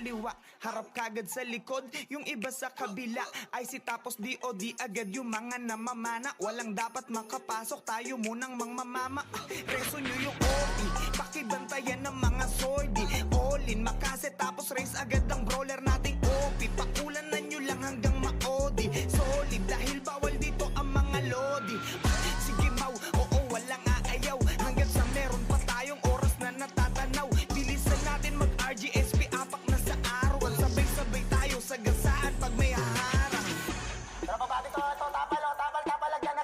kaliwa, harap kagad sa likod, yung iba sa kabila. IC tapos DOD agad yung mga namamana. Walang dapat makapasok, tayo munang mangmamama. Reso nyo yung OP, pakibantayan ng mga sordi. All in, makase tapos race agad ang brawler nating OP. Pakulanan nyo lang hanggang maodi. Solid dahil bawal dito ang mga lodi. Sige mau, oo walang aayaw, hanggang sa meron pa tayong oras na natatanaw. Bilisan natin mag-RGSP, apak na sa araw. At sabay-sabay tayo sa gasaan pag may haharang. Tara babati ko, ito tapal o, tapal, agdan,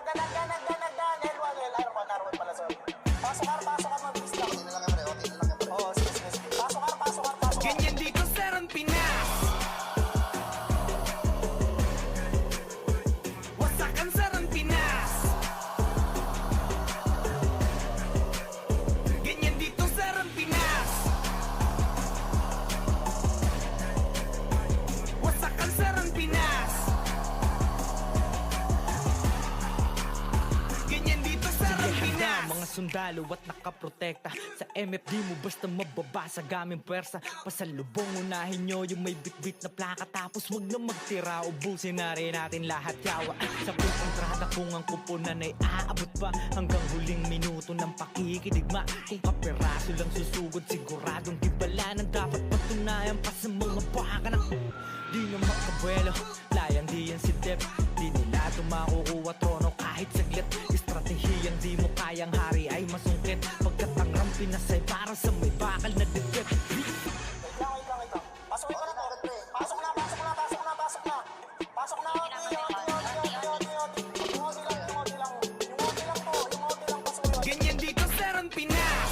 L1 pala, sorry. Pasok ka, mabilis lang. Okay na lang yan, okay na lang yan. Oo, sige. Pasok ka. Ganyan dito sa Ran Pinas. Wasakan sa Ran Pinas. Ganyan dito sa Ran Pinas. Wasakan sa Ran Pinas. Ganyan dito sa Ran Pinas. Mga sundalo at nakaprotekta sa MFD mo basta mababasa gaming pwersa. Pasalubong unahin nyo yung may bit-bit na plaka. Tapos wag na magtira, ubusin na rin natin lahat yawa. Sa kontrata kung ang kupunan ay aabot pa hanggang huling minuto ng pakikidigma. Kung kaperaso lang susugod, siguradong gibala ng dapat patunayan pa sa mga baka na di na makabuelo. Layang di yan si Dep, di nila tumakukuha trono kahit saglit. Estratehiyang di mo kayang hari ay masungkit. Pagkat ang Ran Pinas ay para sa may bakal na dikit. Wait lang. Pasok na. Pasok na. Yung OT lang, pasok yun. Ganyan dito sa Ran Pinas.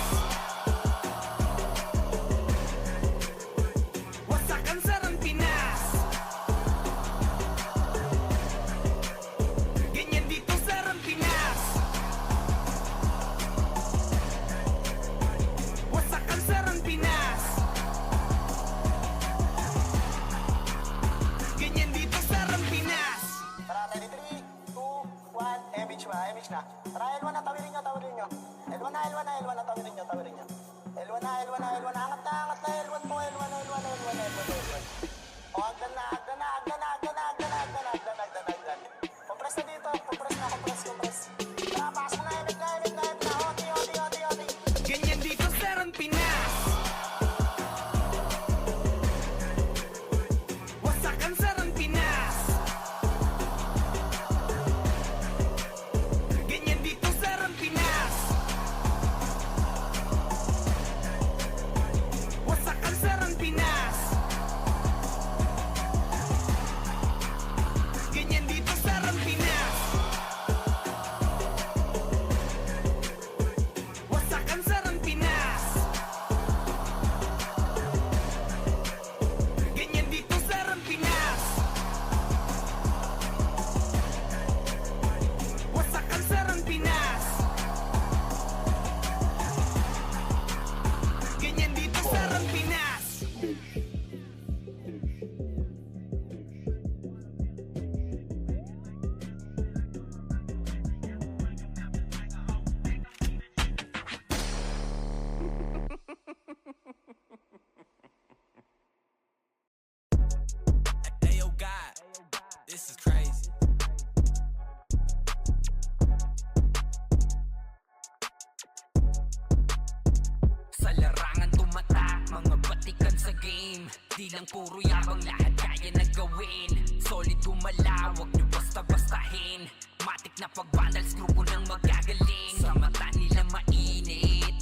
Wasakan sa Ran Pinas. Ganyan dito sa Ran Pinas. Wasakan sa Ran Pinas. Ganyan dito sa Ran Pinas. Tara, 3, 2, 1, MH na. Tara, L1 na, tawirin nyo. L1 na, tawirin nyo. L1 na, angat na, L1 mo, L1. O, agdan na. Compress na dito, compress. Tara, pasok na, emit na, OT. Ganyan dito sa Ran Pinas. Wasakan sa Ran Pinas. Ganyan dito sa Ran Pinas. Wasakan sa Ran Pinas. Ganyan dito sa Ran Pinas. Wasakan sa Ran Pinas. Ganyan dito sa Ran Pinas. Wasakan sa Ran Pinas. Ganyan dito sa Ran Pinas. Ayo God, this is crazy. Sa larangan tumatak, mga batikan sa game. Di lang puro yabang, lahat kaya na gawin. Solid gumalaw, wag nyo basta-bastahin. Matik na pagbandals, grupo ng magagaling. Sa mata nila mainit,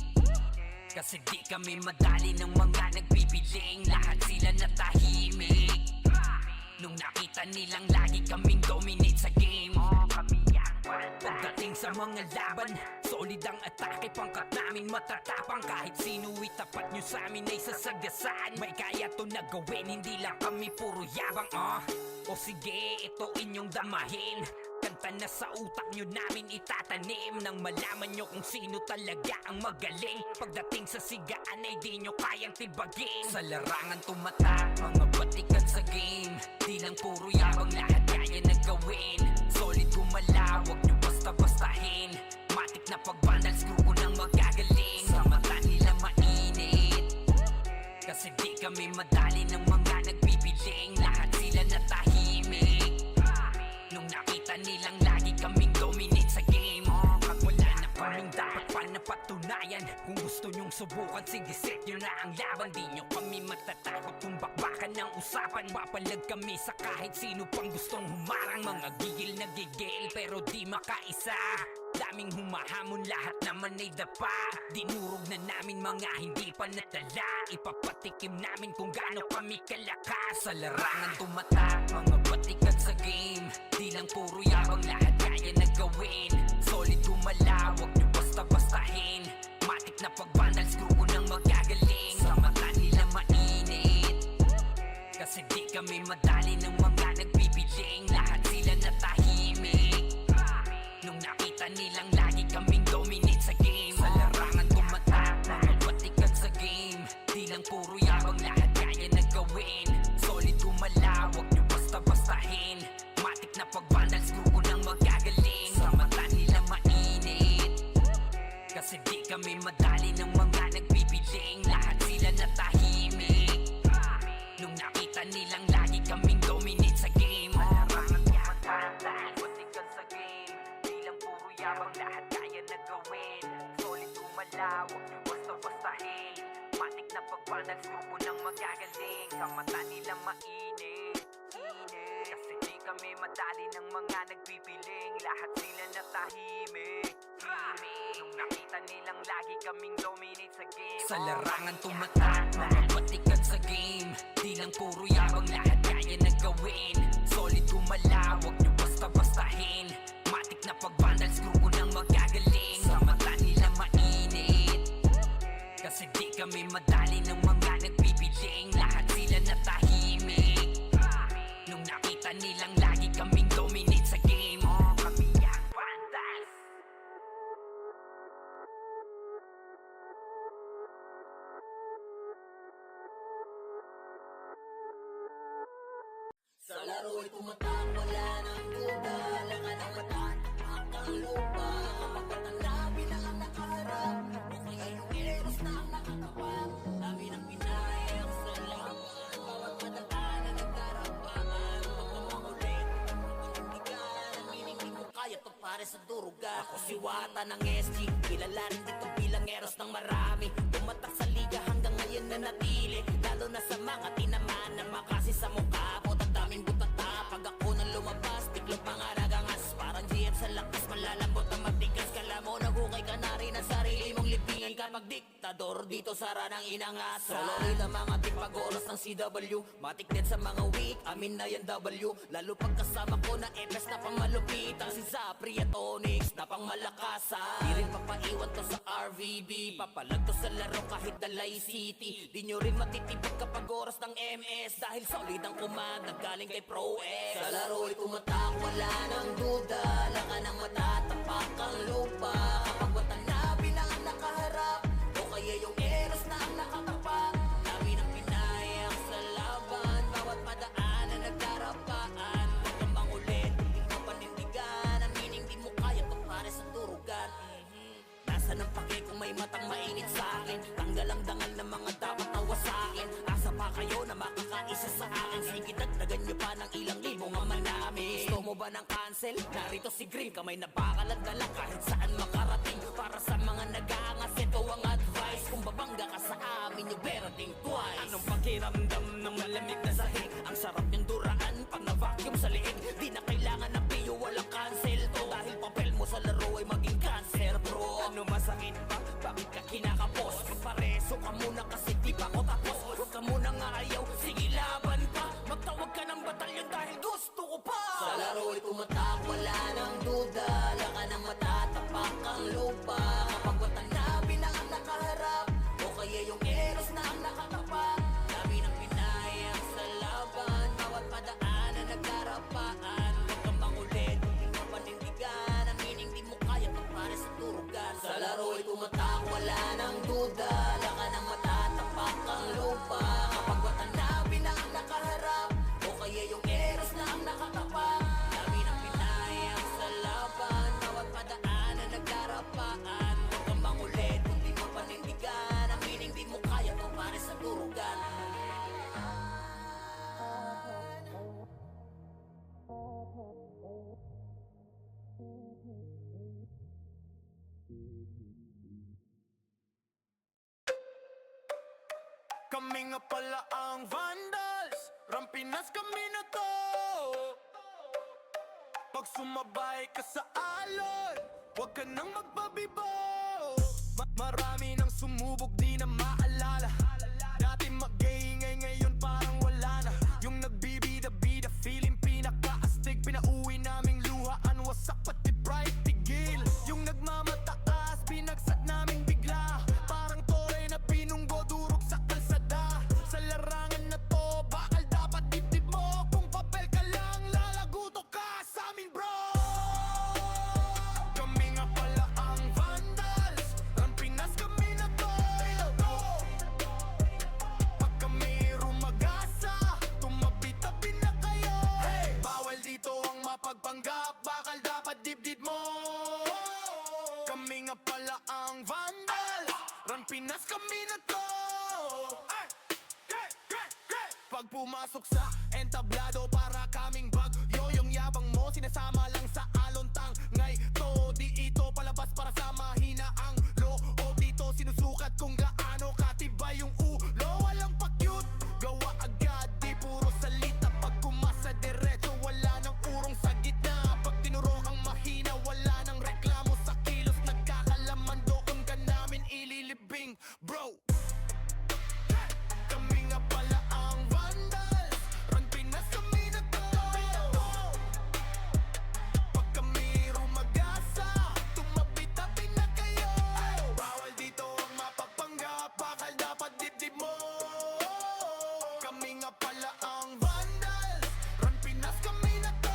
kasi di kami madali ng mga nagbibiling. Lahat sila natahimik nung nakita nilang lagi kaming dominate sa game. Pagdating sa mga laban, solid ang atake, pangkat namin matatapang. Kahit sino itapat nyo sa amin ay sasagasaan. May kaya to na gawin, hindi lang kami puro yabang. O sige, ito inyong damahin. Kanta na sa utak nyo namin itatanim, nang malaman nyo kung sino talaga ang magaling. Pagdating sa sigaan ay di nyo kayang tibagin. Sa larangan tumatak, mga batikan sa game. Di lang puro yabang, lahat kaya na gawin. Solid gumalaw, wag nyo basta-bastahin. Matik na pagbandals, grupo ng magagaling. Sa mata nila mainit, kasi di kami madali ng mga nagbibiling, lahat sila natahimik. Nung nakita nilang lagi kaming dominate sa game, pag wala na kaming dapat pa napatunayan. Kung gusto nyong subukan, sige set nyo na ang laban. Di nyo kami matatakot kung bakbakan ng usapan. Papalag kami sa kahit sino pang gustong humarang. Mga gigil na gigil pero di makaisa, daming humahamon, lahat naman ay dapa. Dinurog na namin mga hindi pa natala, ipapatikim namin kung gaano kami kalakas. Sa larangan tumatak, mga batikan sa game, di lang puro yabang, lahat kaya na gawin. Solid gumalaw, wag nyo basta-bastahin. Matik na pag-vandals, grupo ng magagaling. Sa mata nila mainit, kasi di kami madali ng mga nagbibiling, lahat sila natahimik. Nung nakita nilang lagi kaming dominate sa game, sa larangan tumatak, mga batikan sa game, di lang puro yabang, lahat kaya na gawin. Solid gumalaw, wag nyo basta-bastahin. Matik na pag-vandals, grupo ng magagaling. Sa mata nila mainit, kasi di kami madali ng mga nagbibiling, lahat sila natahimik. Nung nakita nilang lagi kaming dominate sa game, larangan tumatak, lahat batikan sa game, di lang puro yabang, lahat kaya na gawin. Solid gumalaw, wag nyo basta-bastahin. Matik na pag-vandals, grupo ng magagaling. Sa mata nila mainit, kasi di kami madali ng mga nagbibiling, lahat sila natahimik. Nung nakita nilang lagi kaming dominate sa game, sa larangan tumatak, mga batikan sa game, di lang puro yabang, lahat kaya na gawin. Solid gumalaw, wag nyo basta-bastahin. Matik na pag-vandals, grupo ng magagaling. Sa mata nila mainit, kasi di kami madali ng mga nagbibiling, lahat sila natahimik. Nung nakita nilang lagi kaming dominate sa game, kami ang vandals. Sa laro'y tumatak, wala nang duda, lakan ang mata, ang lupa. Kapag matanda, na ang nakaharap, o kaya yung eros na ang nakatapat. Dami ng pinayang sa laban, bawat matanda na nagkarapangan. Pagkamangulit, pinagbigan, ang mining di mo kaya to pare sa durugan. Ako si Wata ng SG, kilala rin dito bilang eros ng marami. Tumatak sa liga hanggang ngayon na natili, lalo na sa mga tinaman na makasi sa mukha mo. Daming butata, pag ako nang lumabas, tiklop mga nagangas. Parang GF sa lakas, malalambot na matigas. Kala mo nagukay ka na rin ang sarili mong libingan kapag diktador dito sa ranang inangas. Solo rin ang mga tipagoros ng CW, matik din sa mga weak, amin na yan W. Lalo pagkasama ko na FS na pang malupitan, si Zapri at Onyx na pang malakasan. Di rin papaiwan to sa RVB, papalag to sa laro kahit Dalay City. Di nyo rin matitibig kapag oras ng MS, dahil solid ang kumanda galing kay Pro X. Sa laro'y tumatak, wala nang duda, lakan ang mata, tapak ang lupa. Kapag watanabi na ang nakaharap, o kaya yung eros na ang nakatapak. Dami ng pinayang sa laban, bawat madaanan nagkarapaan. Huwag kang mangulit, hindi mo panindigan, ang meaning di mo kaya to pare sa turugan. Nasaan ang pake kung may matang mainit sa akin? Tanggal ang dangal ng mga dapat nawa sa akin. Asa pa kayo na makakaisa sa akin? Sige, dagdagan nyo pa ng ilang libong ama namin. Gusto mo ba ng cancel? Narito si Green, kamay na bakalan na lang kahit saan makarating. Para sa mga nag-aangas, ito ang advice. Kung babangga ka sa amin, you better think twice. Anong pakiramdam ng malamig na sahig? Ang sarap yung duraan pag na-vacuum sa liig. Di na kailangan ng piyo, walang cancel to. Dahil papel mo sa laro ay maging cancer, bro. Ano masakit ba? Bakit ka kinakapos? Magpareso ka muna kasi di pa ako tapos. Huwag ka muna nga ayaw, sige laban pa. Magtawag ka ng batalyon dahil gusto ko pa. Sa laro'y tumatak, wala nang duda, lakan ang mata, tapak ang lupa. Kapag watanabi na ang nakaharap, o kaya yung eros na ang nakatapak. Dami ng pinayang sa laban, bawat padaanan nagkarapaan. Huwag kang mangulit, hindi mo panindigan, ang meaning di mo kaya to pare sa turugan. Sa laro'y tumatak, wala nang duda, lakan ang mata, tapak ang lupa. Kapag watanabi na ang nakaharap, o kaya yung eros na ang nakatapak. Dami ng pinayang sa laban, bawat padaanan nagkarapaan. Kami nga pala ang Vandals, Rampinas kami na to. Pag sumabay ka sa alon, huwag ka nang magpabibo. Marami nang sumubok, di na maalala. Dati mag-iingay, ngayon parang wala na. Yung nagbibida-bida, feeling pinaka-astig. Pinauwi naming luhaan, wasak pati pride, tigil. Yung nagmamataas, binagsak naming bigla. Parang toray na pinunggo, durog sa kalsada. Sa larangan na to, bakal dapat dibdib mo. Kung papel ka lang, lalaguto ka sa amin, bro. Kami nga pala ang Vandals, Rampinas kami na to. Pag kami rumagasa, tumabi-tabi na kayo. Bawal dito ang mapagpanggap, bakal dapat dibdib mo. Kami nga pala ang Vandals, Rampinas kami na to. Pag pumasok sa entablado, para kaming bagyo. Yung yabang mo, sinasama lang sa alontang. Ngay to, di ito palabas para sa mahina ang loob. Dito sinusukat kung gaano katibay yung ulo. Walang pa-cute, gawa agad, di puro salita. Pag kumasa diretso, wala nang urong sa gitna. Pag tinuro kang mahina, wala nang reklamo sa kilos. Nagkakalaman doon ka namin ililibing, bro. Kami nga pala ang Vandals, Rampinas kami na to. Pag kami rumagasa, tumabi-tabi na kayo. Bawal dito ang mapagpanggap, bakal dapat dibdib mo. Kami nga pala ang Vandals, Rampinas kami na to.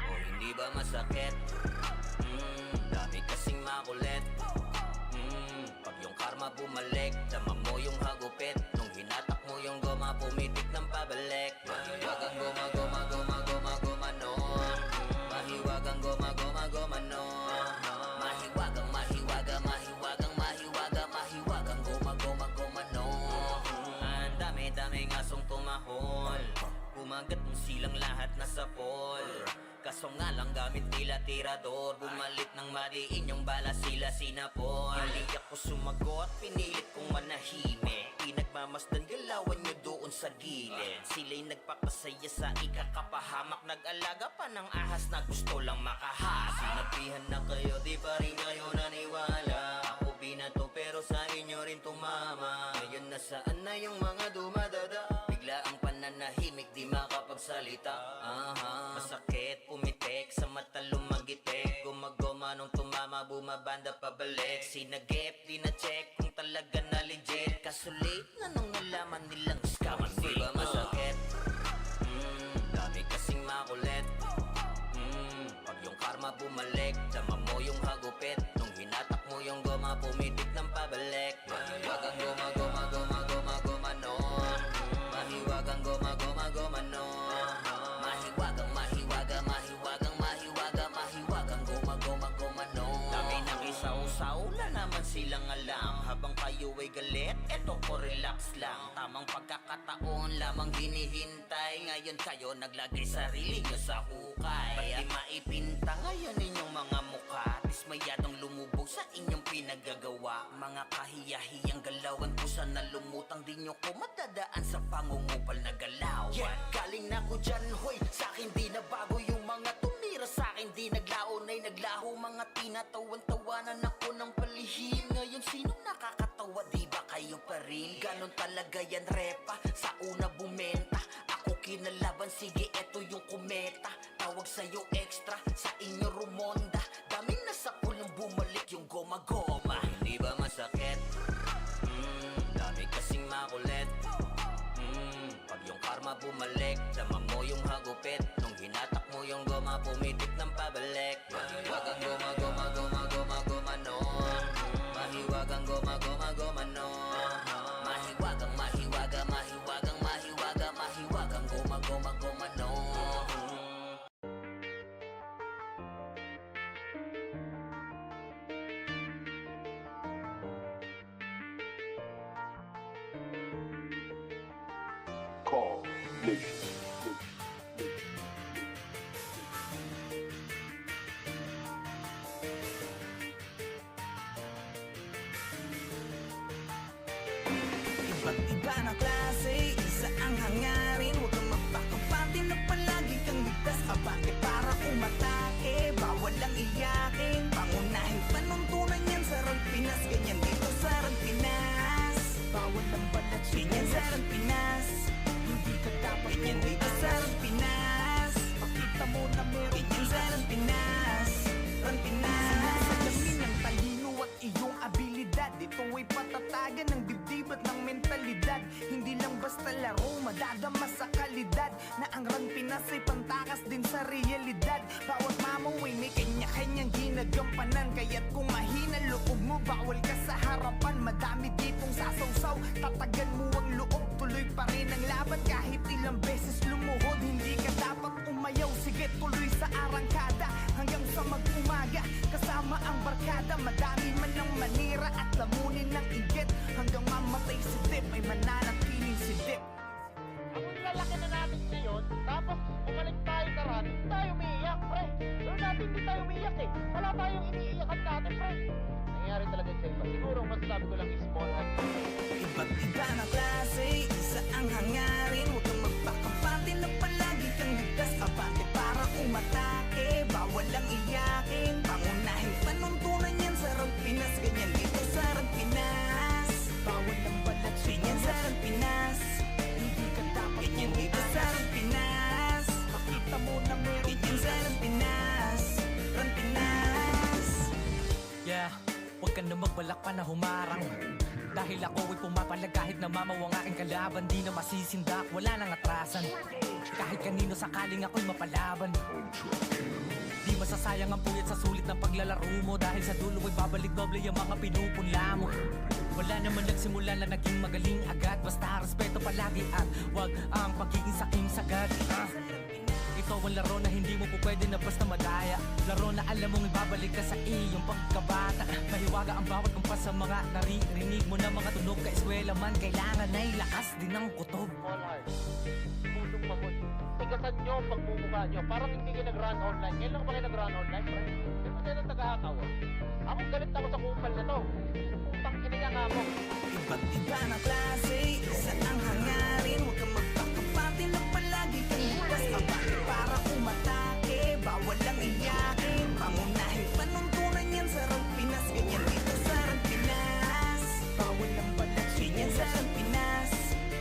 O hindi ba masakit? Dami kasing makulit. Pag yung karma bumalik, dama mo yung hagupit. Nung hinatak mo yung goma, pumitik ng pabalik. Mahiwagang goma, goma, goma, goma, goma nun. Mahiwagang goma, goma, goma nun. Mahiwagang, mahiwaga, mahiwagang, mahiwaga, mahiwagang goma, goma, goma nun. Ang dami-daming asong tumahol. Kumagat mo silang lahat nasa pol. Kaso nga lang gamit nila tirador. Bumalit ng madiin yung bala sila sinapol. Hindi ako sumagot, pinilit kong manahimik. Pinagmamasdan galawan nyo doon sa gilid. Sila'y nagpapasaya sa ikakapahamak. Nag-alaga pa ng ahas na gusto lang makahas. Sinabihan na kayo, di pa rin kayo naniwala. Ako binato pero sa inyo rin tumama. Ngayon nasaan na yung mga dumadada? Bigla ang pananahimik, di makapagsalita. Masakit, pumitik, sa mata lumagitik. Gumagoma nung tumama, bumabanda pabalik. Sinagip, di na-check kung talaga na legit. Kaso late na nung nalaman nilang scam. Di ba masakit? Dami kasing makulit. Pag yung karma bumalik, dama mo yung hagupit. Nung hinatak mo yung goma, pumitik ng pabalik. Mahiwagang goma, goma, goma, goma, goma nun. Mahiwagang goma, goma, goma nun. Mahiwagang, mahiwaga, mahiwagang, mahiwaga, mahiwagang goma, goma, goma nun. Dami nakisaw-saw na naman silang alam. Habang kayo ay galit, eto ko relax lang. Tamang pagkakataon lamang hinihintay. Ngayon kayo naglagay sarili nyo sa hukay. Ba't di maipinta ngayon inyong mga mukha? Dismayadong lumubog sa inyong pinagagawa. Mga kahiyahiyang galawan ko sana lumutang. Di nyo ko madadaan sa pangungupal na galawan. Yeah, galing na ko dyan, hoy. Sa'kin di na bago yung mga tumira sa'kin. Di naglaon ay naglaho. Mga tinatawan-tawanan ako ng palihim. Ngayon sinong nakakatawa? Di ba kayo pa rin? Ganon talaga yan, repa. Sa una bumenta, ako kinalaban. Sige, eto yung kometa. Tawag sa'yo extra, sa inyo rumonda. Daming nasa pulong bumalik yung goma-goma. Hindi ba masakit? Dami kasing makulit. Pag yung karma bumalik, dama mo yung hagupit. Nung hinatak mo yung goma, pumitik ng pabalik. Mahiwagang goma, goma, goma, goma, goma nun. Mahiwagang goma, goma, goma nun. Mahiwagang, mahiwaga, mahiwagang, mahiwaga, call Nation. Iba't iba na klase, isa ang hangarin. Huwag kang magpakapante na palagi kang ligtas. Abante para umatake, bawal lang iyakin. Pangunahing panuntunan yan sa Rag Pinas. Ganyan dito sa Rag Pinas. Bawal lang balat, ganyan sa Rag Pinas. Hindi ka dapat ganyan dito sa Rag Pinas. Pakita mo na meron ganyan sa Rag Pinas. Rag Pinas. Salamin ng talino at iyong abilidad. Ito ay patatagan ng dibdib at ng mentalidad. Hindi lang basta laro, madadama sa kalidad. Na ang Rag Pinas ay pantakas din sa realidad. Bawat mamaw ay may kanya-kanyang ginagampanan. Kaya't kung mahina loob mo, bawal ka sa harapan. Madami ditong sasawsaw, tatagan mo ang loob. Tuloy pa rin ang laban kahit ilang beses lumuhod. Hindi ka dapat umayaw, sige tuloy sa arangkada. Hanggang sa mag-umaga, kasama ang barkada. Madami man ang manira at lamunin ng inggit. Hanggang mamatay si Dip, ay mananatiling si Dip. Ang lalaki na natin ngayon, tapos bumalik tayo sa run, hindi tayo umiiyak, pre. Pero natin hindi tayo umiiyak eh. Wala tayong iniiyakan dati, pre. Nangyayari talaga sa iba. Siguro masasabi ko lang is small act. Iba't iba na klase, isa ang hangarin. Huwag kang magpakapante na palagi kang ligtas. Abante para umatake, bawal lang iyakin. Pangunahing panuntunan yan sa Rag Pinas. Ganyan dito sa Rag Pinas. Bawal lang balat, ganyan sa Rag Pinas. Hindi ka dapat ganyan dito sa Rag Pinas. Pakita mo na meron ganyan sa Rag Pinas. Rag Pinas. Yeah, huwag ka na magbalak pa na humarang. Dahil ako ay pumapalag kahit namamaw ang aking kalaban. Di na masisindak, wala nang atrasan. Kahit kanino sakaling ako'y mapalaban. Di masasayang ang puyat sa sulit ng paglalaro mo. Dahil sa dulo ay babalik doble yung mga pinupunla mo. Wala naman nagsimula na naging magaling agad. Basta respeto palagi at wag ang pagiging saking sagad. Ito ang laro na hindi mo po pwede na basta madaya. Laro na alam mong ibabalik ka sa iyong pagkabata. Mahiwaga ang bawat kumpas sa mga naririnig mo na mga tunog. Ka-eskwela man, kailangan ay lakas din ng kutob. Small heart. Pulong mamon. Tigasan nyo ang pagmumukha nyo. Parang hindi kayo nag-run online. Ngayon lang ba kayo nag-run online, pre? Di ba tayo ng taga-hakaw? Ako galit ako sa kupal na to. Putang ina nga mo. Iba't iba na klase, isa ang hangarin. Huwag kang magpakapante na palagi kang ligtas. Abante para umatake, bawal lang iyakin. Pangunahing panuntunan yan sa Rag Pinas. Ganyan dito sa Rag Pinas. Bawal lang balat, ganyan sa Rag Pinas.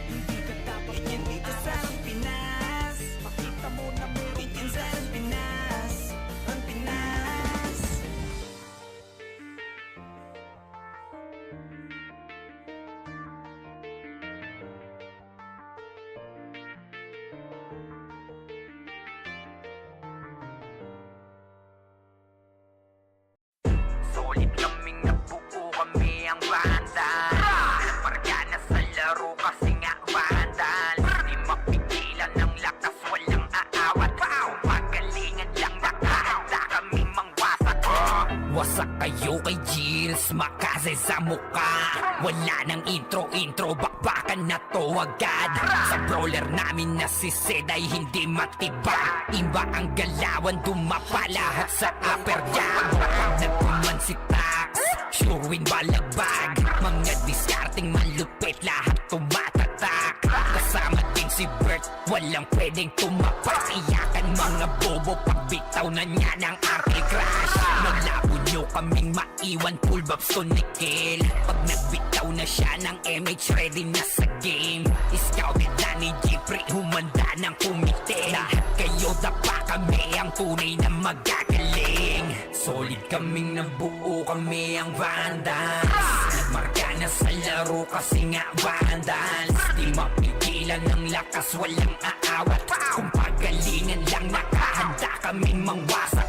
Hindi ka dapat ganyan dito sa Rag Pinas. Pakita mo na meron ganyan sa Rag Pinas. Rag Pinas. Solid kaming nabuo kami ang bandal. Pargana sa laro kasi nga bandal. Di mapigilan ng lakas, walang aawat. Pagalingan lang nakahanda kaming mangwasak. Wasak kayo kay Gilles, makasay sa muka. Wala nang intro, bakbakan na to agad. Sa brawler namin na si Zed ay hindi matiba. Iba ang galawan, dumapa lahat sa upper jam. Nagkuman si Tax, sure win balagbag. Mga diskarting malupit, lahat tumatatak. Kasama din si Bert, walang pwedeng tumapas. Iyakan mga bobo, pagbitaw na niya ng anti-crash. Naglabo nyo kaming maiwan, full babs to Nickel. Pag nagbitaw na siya ng MH, ready na sa game. Scouted na ni Jeffrey, humanda ng kumite. Lahat kayo dapa, kami ang tunay na magagaling. Solid kaming nabuo, kami ang vandals. Nagmarka na sa laro kasi nga vandals. Di mapigilan ng lakas, walang aawat. Kung pagalingan lang, nakahanda kaming mangwasak.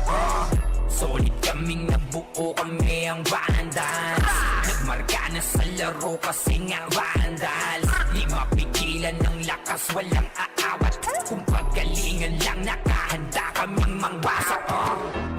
Solid kaming nabuo, kami ang vandals. Nagmarka na sa laro kasi nga vandals. Di mapigilan ng lakas, walang aawat. Kung pagalingan lang, nakahanda kaming mangwasak.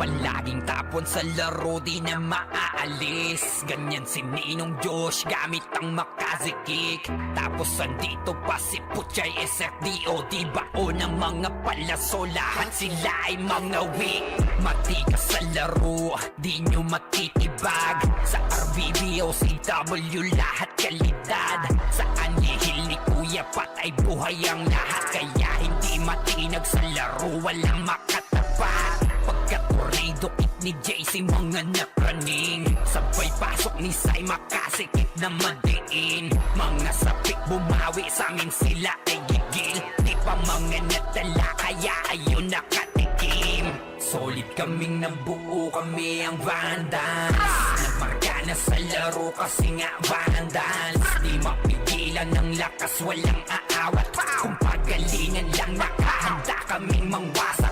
Palaging Walang tapon sa laro, di na maaalis. Ganyan si Ninong Josh gamit ang makazikik. Tapos andito pa si Puchay SFDO, di baon ng mga palaso, lahat sila ay mga weak. Matikas sa laro, di nyo matitibag. Sa RBBO, CW, lahat kalidad. Sa anihil ni Kuya Pat ay buhay ang lahat. Kaya hindi matinag sa laro, walang makatapat. Pagka-tornado kick ni JC, mga napraning. Sabay pasok ni Sai, makasikip na madiin. Mga sapik bumawi, sa amin sila ay gigil. Di pa mga natala, kaya ayun nakatikim. Solid kaming nabuo, kami ang Vandals. Nagmarka na sa laro kasi nga Vandals. Di mapigilan ng lakas, walang aawat. Kung pagalingan lang, nakahanda kaming mangwasak.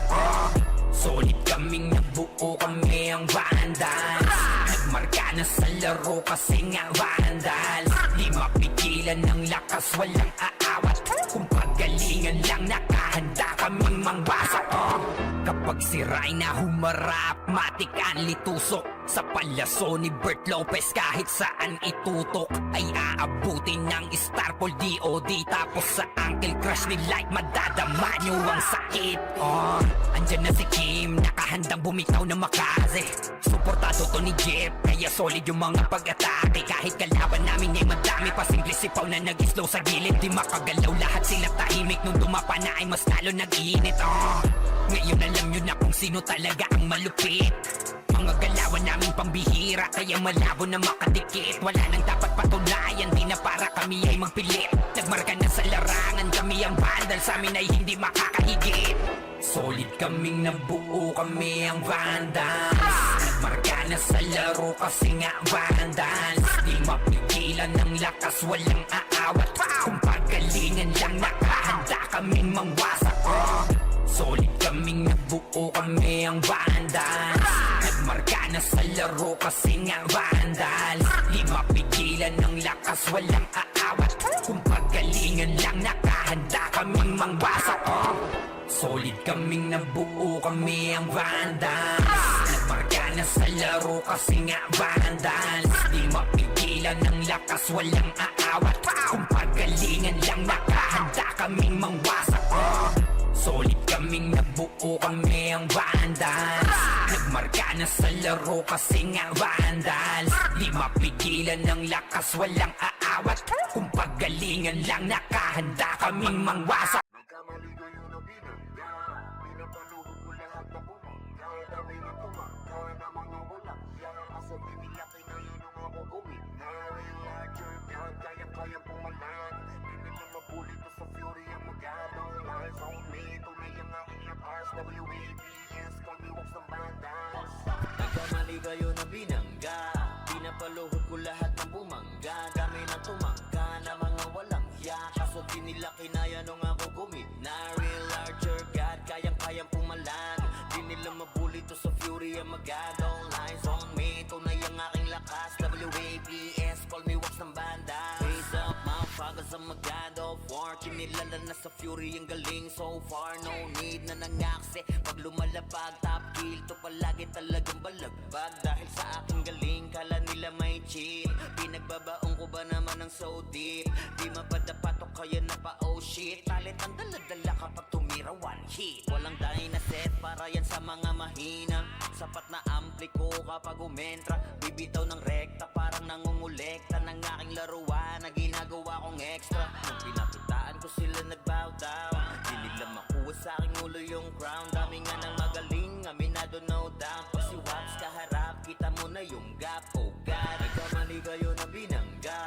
Solid kaming nabuo, kami ang Vandals. Nagmarka na sa laro kasi nga Vandals. Di mapigilan ng lakas, walang aawat. Kung pagalingan lang, nakahanda kaming mangwasak. Kapag si Rayna humarap, matik ang litusok. Sa palaso ni Bert Lopez, kahit saan itutok ay aabutin ng Starpol DOD. Tapos sa Uncle Crush ni Light, madadama nyo ang sakit. Andyan na si Kim, nakahandang bumitaw na makaze. Suportado to ni Jeff, kaya solid yung mga pag-atake. Kahit kalaban namin ay madami pa, simple sipaw na nag-slow sa gilid. Di makagalaw, lahat sila tahimik. Nung dumapa na ay mas lalo nag-iinit. Ngayon alam nyo na kung sino talaga ang malupit. Mga galawan namin pambihira, kaya malabo na makadikit. Wala nang dapat patunayan, di na para kami ay magpilit. Nagmarka na sa larangan, kami ang Vandal, sa amin ay hindi makakahigit. Solid kaming nabuo, kami ang Vandals. Nagmarka na sa laro kasi nga Vandals. Di mapigilan ng lakas, walang aawat. Kung pagalingan lang, nakahanda kaming mangwasak. Solid kaming nabuo, kami ang Vandals. Nagmarka na sa laro kasi nga Vandals. Di mapigilan ng lakas, walang aawat. Kung pagalingan lang, nakahanda kaming mangwasak. Solid kaming nabuo, kami ang Vandals. Nagmarka na sa laro kasi nga Vandals. Di mapigilan ng lakas, walang aawat. Kung pagalingan lang, nakahanda kaming mangwasak. Solid kaming nabuo, kami ang Vandals. Nagmarka na sa laro kasi nga Vandals. Di mapigilan ng lakas, walang aawat. Kung pagalingan lang, nakahanda kaming mangwasak. Nagkamali kayo na binangga, pinapaluhod ko lahat na bumangga. Dami na tumangga na mga walang yan. Asa binilaki na yun ang ako gawin na. Larger God, kayang-kayang pumalan. Hindi nila mabuli to sa fury ang magadong lies on me. Tunay ang aking lakas, WABS, call me Wax ng Bandas. Nagkamali kayo na binangga, pinapaluhod ko lahat ng bumangga. Dami na tumangga na mga walang hiya, kaso di nila kinaya nung ako gumina. Real larger God, kayang-kayang pumalan. Di nila mabuli to sa fury ang magadong lies on me. Tunay ang aking lakas, WABS, call me Wax ng Banda. Raise up, motherfuckers, I'm a god of war. Kinilala na sa fury ang galing so far. No need na nangakse, pag lumalabag top kill to palagi talagang balagbag. Dahil sa aking galing, kala nila may chill. Pinagbabaong ko ba naman ng so deep? Di mapadapat o kaya na pa oh shit. Talit ang daladala kapag tumira one hit. Walang dynaset para yan sa mga mahina. Sapat na ampli ko kapag umentra. Bibitaw ng rekta parang nangungulekta ng aking laruan na ginagawa kong extra. Nung pinakitaan ko sila nagbow down, di nila makuha sa aking ulo yung crown. Dami nga ng magaling, aminado no doubt. Pag si Wax kaharap, kita mo na yung gap. Oh God, nagkamali kayo na binangga,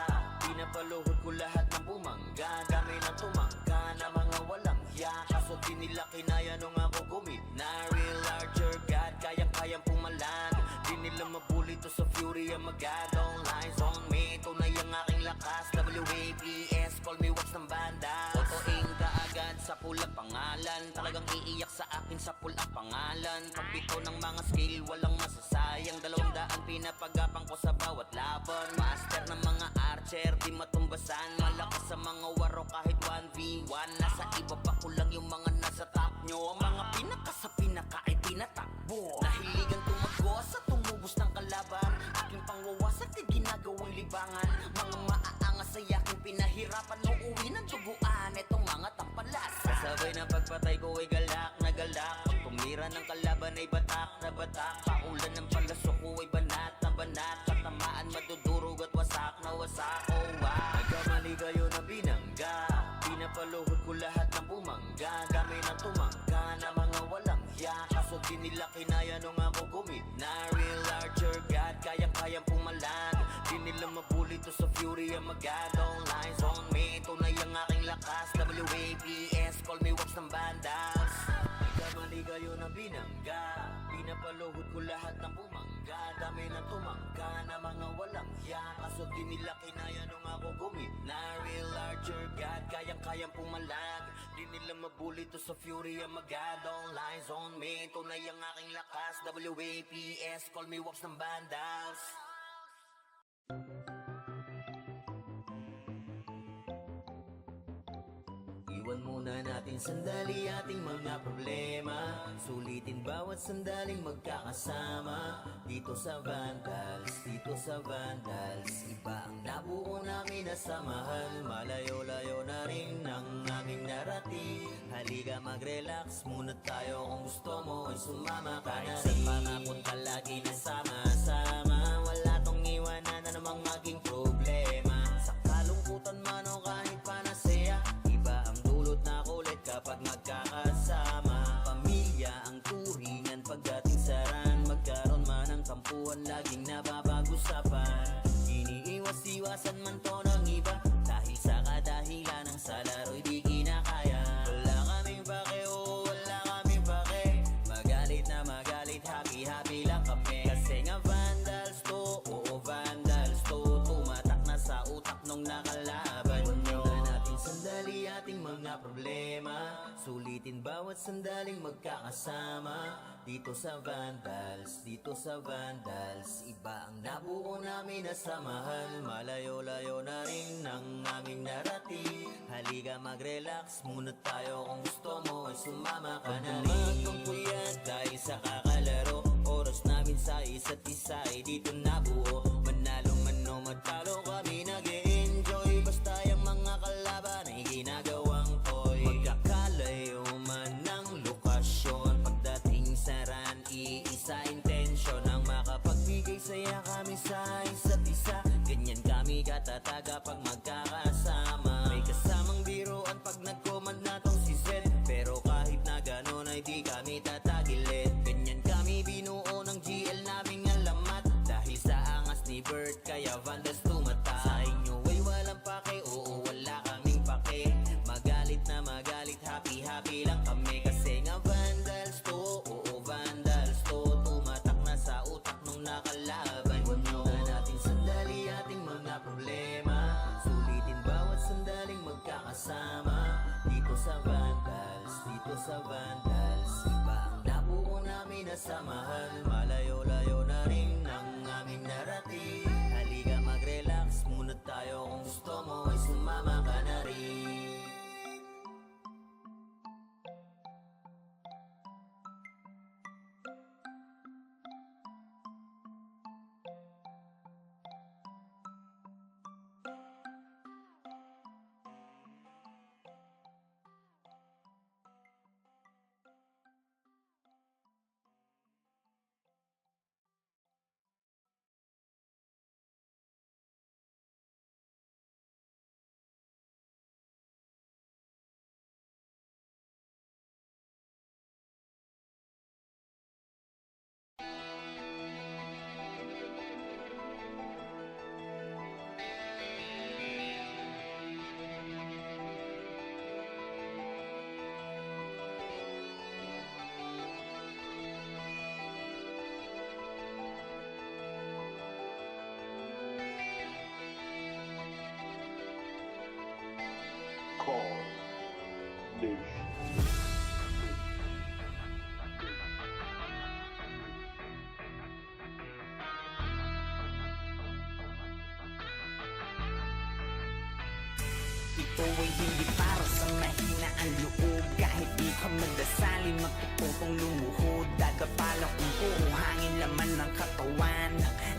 pinapaluhod ko lahat ng bumangga. Dami na tumangga na mga walang hiya, kaso di nila kinaya nung ako gumina. Real larger God, kayang-kayang pumalan. Di nila mabuli to sa fury ang magadong lies on me. Tunay ang aking lakas, WABS, call me Wax ng Banda. Otoing kaagad sa pula pangalan, talagang iiyak sa akin sa pula pangalan. Pagbito ng mga skill, walang masasayang. 200 pinapagapang ko sa bawat laban. Master ng mga archer, di matumbasan. Malakas sa mga waro kahit 1v1. Nasa iba pa ko lang yung mga nasa top nyo. Ang mga pinaka sa pinaka ay di tinatakbo. Nahiligan tumagos at tumubos ng kalaban. Aking pangwawasak at ginagawang libangan. Mga maaangas ay aking pinahirapan. Uuwi ng duguan etong mga tampalas. Kasabay ng pagpatay ko ay galak na galak. Pag tumira ng kalaban ay batak na batak. Paulan ng palasok ko ay banat na banat. Katamaan madudurog at wasak na wasak. Oh wow, nagkamali kayo na binangga. Pinapaluhod ko lahat ng bumangga. Kami nang tumangga na mga walang hiya. Kaso di nila kinaya nung ako gumit na. Real larger God, kayang-kayang pumalag. Di nila mabuli to sa fury ang magadong lines on me. Tunay ang aking lakas. WAPS, call me wax ng bandals. Nagkamali kayo na binangga. Pinapaluhod ko lahat ng bumangga. Dami na tumangga na mga walang hiya. Kaso di nila kinaya nung ako gumit na. Real larger God, kayang-kayang pumalag. Di nila mabuli to sa fury ang magadong lines on me. Tunay ang aking lakas. WAPS, call me wax ng bandals. Iwan muna natin sandali ating mga problema. Sulitin bawat sandaling magkakasama. Dito sa Vandals, dito sa Vandals. Iba ang nabuo namin na samahan. Malayo-layo na rin ang aming narating. Halika mag-relax muna tayo. Kung gusto mo ay sumama ka na rin. Sa pangapunta lagi na sama-sama. Wala tong iwanan na namang maging problema. Sa kalungkutan man o kahit panasaya, iba ang dulot na kulit kapag magkakasama. Pamilya ang turingan pagdating sa ran. Magkaroon man ng kampuhan, laging nababag-usapan. Iniiwas-iwasan man to ng iba dahil sa kadahilan ng sa laro'y di kinakaya. Wala kaming pake, oh wala kaming pake. Magalit na magalit, happy-happy lang kami. Kasi nga Vandals to, oo Vandals to. Tumatak na sa utak nung nakalaban nyo. Natin sandali ating mga problema. Sulitin bawat sandaling magkakasama. Dito sa Vandals, dito sa Vandals. Iba ang nabuo namin na samahan. Malayo-layo na rin ang aming narating. Halika mag-relax muna tayo. Kung gusto mo ay sumama ka na rin. Puyat dahil sa kakalaro. Oras namin sa isa't isa ay dito nabuo. Manalo man o matalo kami nag-e-enjoy. Basta yung mga kalaban ay ginagawang toy. Magkakalayo man ng lokasyon. Pagdating sa ran, iisa intensyon ang makapagbigay saya kami sa isa't isa. Ganyan kami katataga pag magkakasama. May kasamang biruan pag nag-command na tong si Zed. Pero kahit na ganon ay di kami tatagilid. Ganyan kami binuo ng GL naming alamat. Dahil sa angas ni Bert kaya Vandals tumata. Sa inyo ay walang pake, oo wala kaming pake. Magalit na magalit, happy-happy lang kami. Kasi nga Vandals to, oo Vandals to. Tumatak na sa utak nung nakalaban nyo. Natin sandali ating mga problema. Sulitin bawat sandaling magkakasama. Dito sa Vandals, dito sa Vandals. Iba ang nabuo namin na samahan. Malayo-layo na rin ang aming narating. Halika mag-relax muna tayo. Kung gusto mo ay sumama ka na rin. Ito ay hindi para sa mahina ang loob. Kahit di ka magdasali, magtututong lumuhod. Dadapala kung puro hangin laman ng katawan.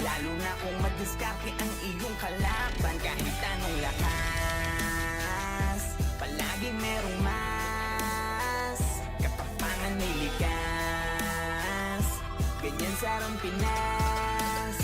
Lalo na kung madiskarte ang iyong kalaban. Kahit anong lakas, palagi merong mas. Katapangan may likas. Ganyan sa Arang Pinas,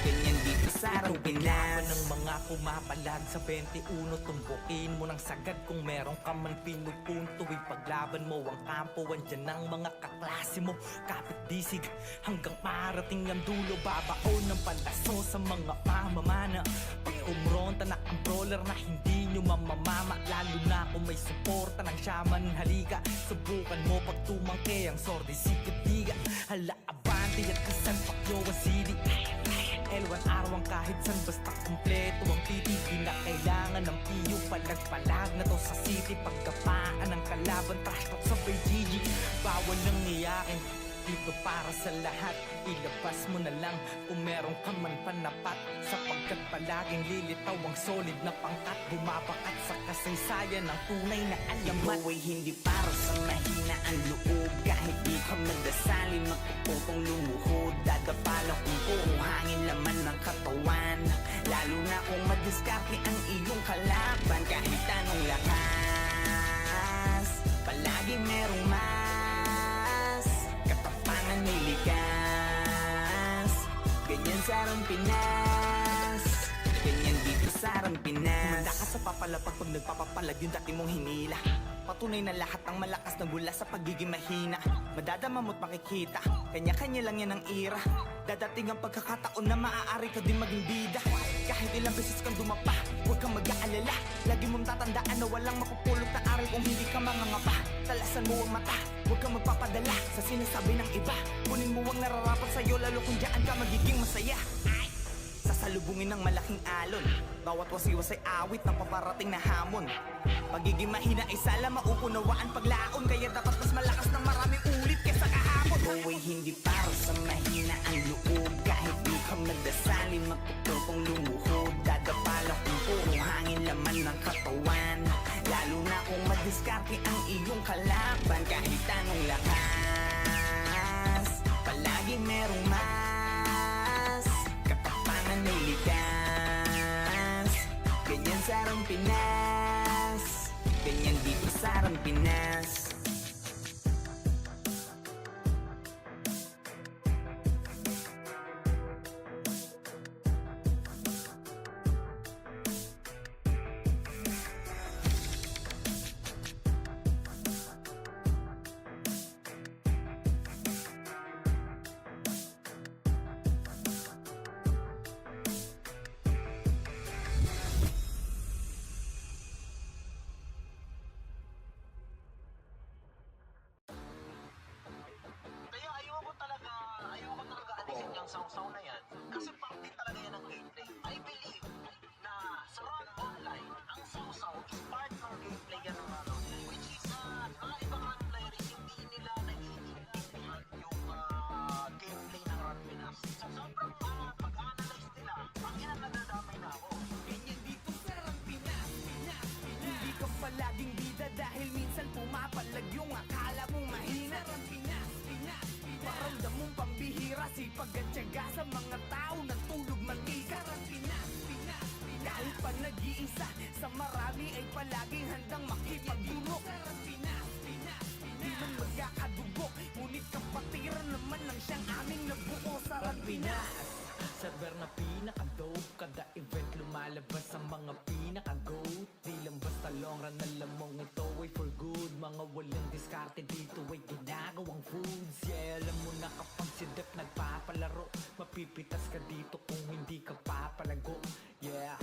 ganyan dito sa Arang Pinas. Ng mga pumapalag sa 21, tumbukin mo ng sagad kung meron ka man pinupunto. Ipaglaban mo ang kampo, andyan ang mga kaklase mo. Kapit disig hanggang parating ang dulo. Babaon ng pandaso sa mga mamamana. Pag kumronta na ang brawler na hindi nyo mamamama. Lalo na kung may suporta ng shaman, halika. Subukan mo pag tumangke ang sordi sikat-diga. Hala abante at kasan pakyo ang sili. L1 araw kahit san basta kumpleto ang titi. Di na kailangan ng piyo, palag-palag na to sa city. Pagkapaan ng kalaban, trash talk sa BGG. Bawal nang iyakin, dito para sa lahat. Ilabas mo na lang kung meron ka man panapat. Sapagkat palaging lilitaw ang solid na pangkat. Bumabakat sa kasaysayan ng tunay na alamat. Buhay hindi para sa mahina ang loob. Kahit di ka magdasali, magtututong lumuhod. Dadapala kung puro hangin laman ng katawan. Lalo na kung madiskarte ang iyong kalaban. Kahit anong lakas, palagi merong mas. Katapangan may likas. Ganyan sa Arang Pinas, ganyan dito sa Arang Pinas. Kumanda ka sa papalapag pag nagpapapalag yung dati mong hinila. Patunay na lahat ng malakas na gula sa pagiging mahina. Madadama mo't makikita, kanya-kanya lang yan ang ira. Dadating ang pagkakataon na maaari ka din maging bida. Kahit ilang beses kang dumapa, huwag kang mag-aalala. Lagi mong tatandaan na walang makupulot na aral kung hindi ka mangangapa. Talasan mo ang mata, huwag kang magpapadala sa sinasabi ng iba. Kunin mo ang nararapat sa'yo, lalo kung dyan ka magiging masaya. Sasalubungin ng malaking alon, bawat wasiwasay awit ng paparating na hamon. Pagiging mahina ay sala mauunawaan paglaon. Kaya dapat mas malakas ng maraming ulit kesa kahapon. Buhay hindi para sa mahina ang loob. Kahit di ka magdasali, magtututong lumuhod. Dadapala kung puro hangin laman ng katawan. Lalo na kung madiskarte ang iyong kalaban. Kahit anong lakas, palagi merong mas. Katapangan may likas. Ganyan sa Arang Pinas, ganyan dito sa Arang Pinas. Kaya ayoko talaga alisin yung song na yan. Kasi parte talaga yan ng gameplay. I believe na sa Run Online, ang sausaw is part ng gameplay yan ng ano. Which is, mga ibang run players, hindi nila naiintindihan yung gameplay ng Run Pinas. So sobrang pag-analyze nila, ang ina nadadamay na ako. Ganyan dito sa Arang Pinas, Pinas, Pinas. Hindi ka palaging bida dahil minsan pumapalag yung akala mong mahina. Arang Pinas, Pinas, Pinas. Paramdam mong pambihira, sipag at tiyaga sa mga tao nagtulog mantika. Arang Pinas, Pinas, Pinas. Kahit pa nag-iisa, sa marami ay palaging handang makipagdulok. Arang Pinas, Pinas, Pinas. Di man magkakadugo, ngunit kapatiran naman lang siyang aming nabuo sa Arang Pinas. Server na pinaka-dope, kada event lumalabas ang mga pinaka-goat. Di lang basta long run, alam mong ito ay for good. Mga walang diskarte dito ay ginagawang foods. Yeah, alam mo na kapag si Dep nagpapalaro, mapipitas ka dito kung hindi ka papalago. Yeah,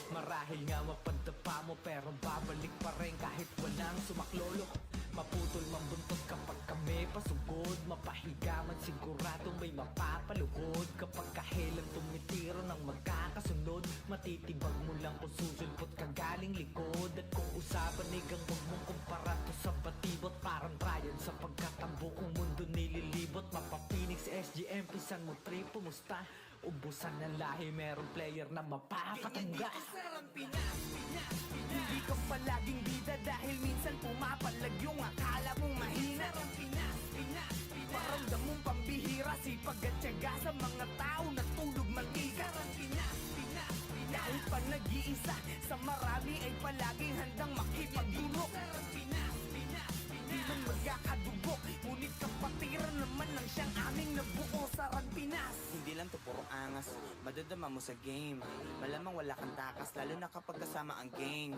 marahil nga mapadapa mo pero babalik pa rin kahit walang sumaklolo. Maputol man buntot kapag kami pasugod. Mapahiga man sigurado may mapapalugod. Kapag kahelan tumitiro ng magkakasunod, matitibag mo lang kung susulpot ka galing likod. At kung usapan igang huwag mong kumpara to sa batibot. Parang Ryan sapagkat ang buong mundo nililibot. Mapapinix SGM, pisan mo trip, pumusta? Ubusan ng lahi, merong player na mapapatangga. Ganyan dito sa Arang Pinas, Pinas, Pinas. Hindi ka palaging bida dahil minsan pumapalag yung akala mong mahina. Sarang Pinas, Pinas, Pinas. Paramdam mong pambihira, sipag at tiyaga sa mga tao na tulog mag-ika. Sarang Pinas, Pinas, Pinas. Kahit pa nag-iisa, sa marami ay palaging handang makipagdulok. Sarang Pinas, Pinas, Pinas. Di man magkakadugo, ngunit kapatiran naman ng siyang aming nabuo. Sarang Pinas. Hindi lang to puro angas, madadama mo sa game. Malamang wala kang takas, lalo na kapag kasama ang gang.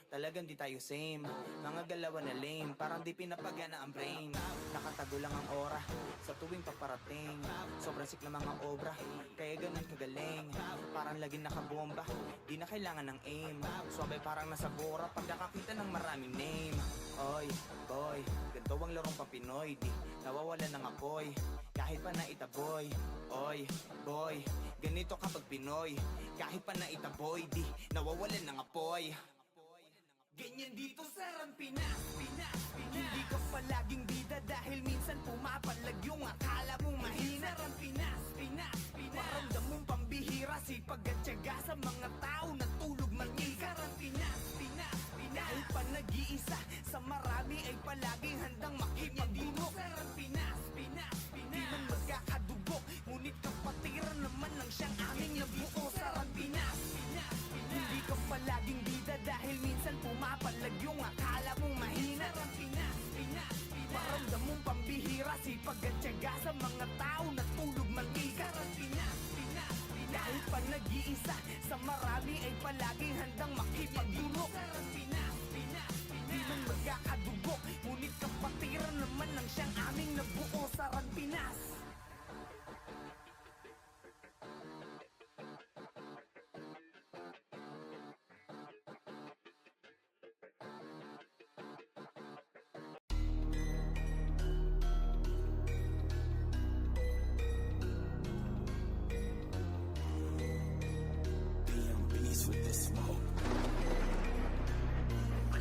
Talagang di tayo same. Mga galawan na lame, parang di pinapagana ang brain. Nakatago lang ang aura sa tuwing paparating. Sobrang sik na mga obra, kaya ganun kagaling. Parang laging nakabomba, di na kailangan ng aim. Suwabay parang nasa bora pag nakakita ng maraming name. Oy, boy, ganito ang larong papinoy. Di nawawala ng apoy, kahit pa naitaboy. Oy, boy, ganito kapag Pinoy. Kahit pa naitaboy, di nawawalan ng apoy. Ganyan dito sa Pinas, Pinas, Pinas. Hindi ka palaging bida dahil minsan pumapalag yung akala mong mahina. Sarang Pinas, Pinas, Pinas. Paramdam mong pambihira, sipag at tiyaga sa mga tao na tulog mag-ika. Sarang Pinas, Pinas, Pinas. Kahit pa nag-iisa, sa marami ay palaging handang makipagdulok. Sarang Pinas, Pinas, Pinas. Di man magkakadugo, ngunit kapatiran naman ng siyang aming nabuo. Sarang Pinas, Pinas, Pinas. Hindi ka palaging bida dahil minsan pumapalag yung akala mong mahina. Sarang Pinas, Pinas, Pinas. Paramdam mong pambihira, sipag at tiyaga sa mga tao na tulog mag-ika. Sarang Pinas, Pinas, Pinas. Kahit pa nag-iisa, sa marami ay palaging handang makipagdulok. Sarang Pinas, Pinas, Pinas. Di man magkakadugo, ngunit kapatiran naman ng siyang aming nabuo. Sarang Pinas.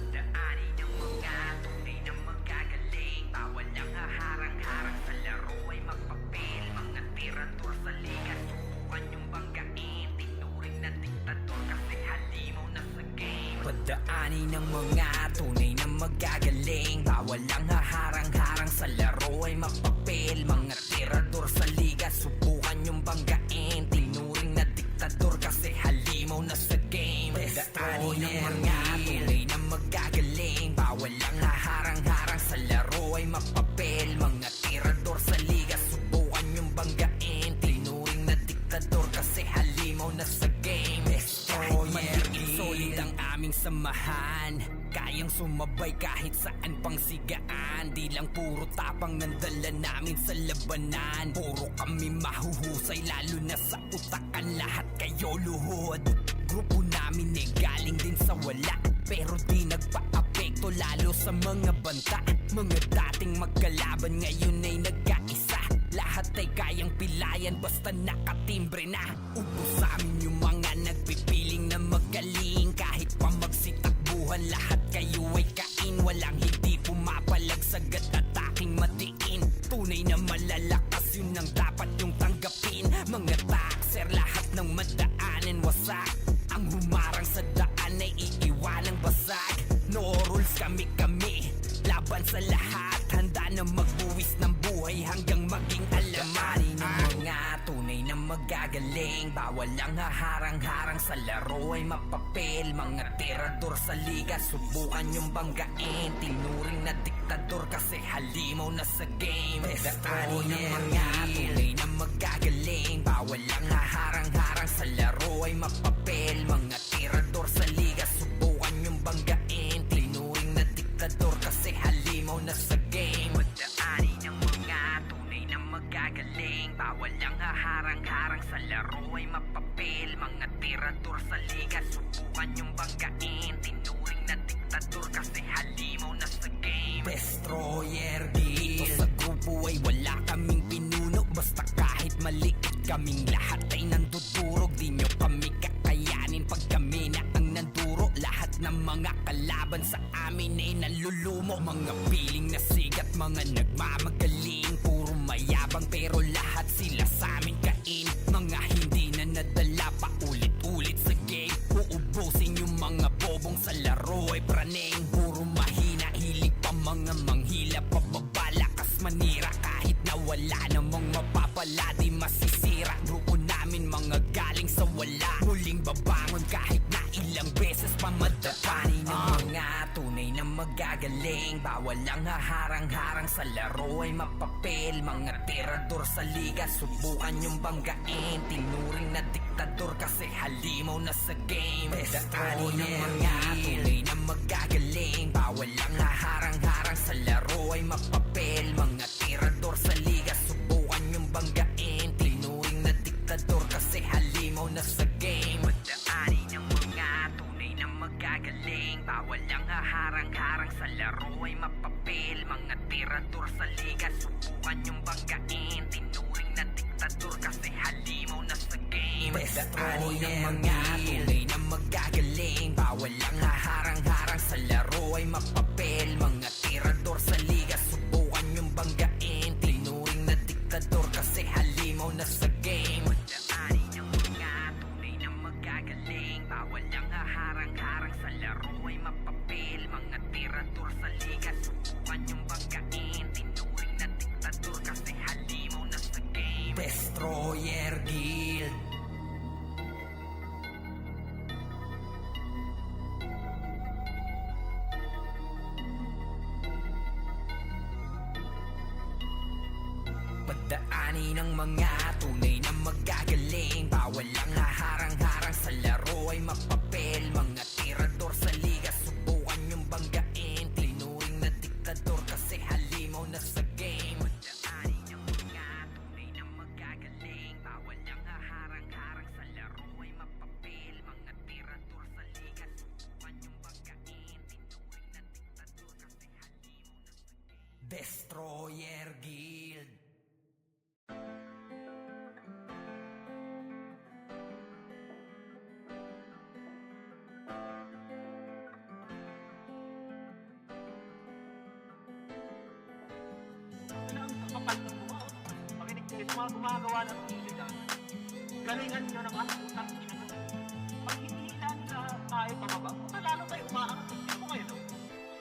Pagdaanin ng mga tunay na magagaling. Bawal ang haharang-harang sa laro ay magpapil. Mga tirador sa liga, subukan yung banggain. Tinuring na diktador kasi halimaw na sa game. Pagdaanin ng mga tunay na magagaling. Bawal ang haharang-harang sa laro ay magpapil. Mga tirador sa liga, subukan yung banggain. Tinuring na diktador kasi halimaw na sa game. Pagdaanin ng mga tunay na magagaling. Bawal ang haharang-harang sa laro ay magpapel. Mga tirador sa liga, subukan yung banggain. Tinuring na diktador kasi halimaw na sa game. Kahit maliit, solid ang aming samahan. Kayang sumabay kahit saan pang sigaan. Di lang puro tapang ng dala namin sa labanan. Puro kami mahuhusay, lalo na sa utakan. Lahat kayo luhod. Grupo namin eh galing din sa wala, pero di nagpa-apekto lalo sa mga banta. Mga dating magkalaban ngayon ay nagkaisa. Lahat ay kayang pilayan basta nakatimbre na. Ubos sa amin yung mga nagpipiling na magaling. Kahit pa magsitakbuhan, lahat kayo ay kain. Walang hindi pumapalag sagat at aking matiin. Tunay na malalakas, yun ang dapat yung tanggapin. Mga taxer, lahat ng madaanin wasak. Ang humarang sa daan ay iiwanang basag. No rules, kami-kami, laban sa lahat. Handa na magbuwis ng buhay hanggang maging alamanin ng mga tunay na magagaling. Bawal ang haharang-harang sa laro ay mapapel. Mga tirador sa liga, subukan yung banggain. Tinuring na diktador kasi halimaw na sa game. Pagdaanin ng mga tunay na magagaling. Bawal ang haharang-harang sa laro ay mapapel. Mga tirador sa liga, subukan yung banggain. Tinuring na diktador kasi halimaw na sa game. Pagdaanin ng mga tunay na magagaling. Bawal ang haharang-harang sa laro ay mapapil. Mga tirador sa liga, subukan yung banggain. Tinuring na diktador kasi halimaw na sa game. Destroyer Dito sa grupo ay wala kaming pinuno. Basta kahit maliit kaming lahat ay nandudurog. Di nyo kami kakayanin pag kami na ang nanduro. Lahat ng mga kalaban sa amin ay nalulumo. Mga piling na sigat, mga nagmamagaling. Puro mayabang pero lahat sila sa amin kain. Mga hindi na nadala pa ulit-ulit sa game. Uubusin yung mga sa wala. Muling babangon kahit na ilang beses pa madapani ng mga tunay na magagaling. Bawal ang haharang-harang sa laro ay mapapel. Mga tirador sa liga, subukan yung banggain. Tinuring na diktador kasi halimaw na sa game. Daanin ng mga tunay na magagaling. Bawal ang haharang-harang sa laro ay mapapel. Mga tirador sa liga, subukan yung banggain. Tinuring na diktador kasi halimaw na sa game. Daanin ng mga tunay na magagaling. Bawal ang haharang-harang sa laro ay mapapel. Mga tirador sa liga, subukan yung banggain. Tinuring na diktador kasi halimaw na sa game. Daanin ng mga tunay na magagaling. Bawal ang haharang-harang sa laro ay mapapel. Mga tirador sa liga, subukan yung banggain. Tinuring na diktador kasi halimaw na sa game. Daanin ng mga tunay na magagaling. Bawal ang haharang-harang sa laro ay mapapel. Mga tirador sa liga, subukan yung banggain. Tinuring na diktador kasi halimaw na sa game. Destroyer Guild. Pagdaanin ng mga tunay na magagaling. Bawal ang haharang-harang sa laro ay mapapel. Mga tirador sa liga, subukan yung banggain. Tinuring na diktador kasi halimaw na sa game. Pagdaanin ng mga tunay na magagaling. Bawal ang haharang-harang sa laro ay mapapel. Mga tirador sa liga, subukan yung banggain. Tinuring na diktador kasi halimaw na sa game. Destroyer Guild. Ang kapal ng mga makinig kayo sa mga gumagawa ng video dyan. Galingan nyo ng ang utang ina. Pag hindi na nila tayo pababa, lalo kayo umaangat. Hindi mo kayo no?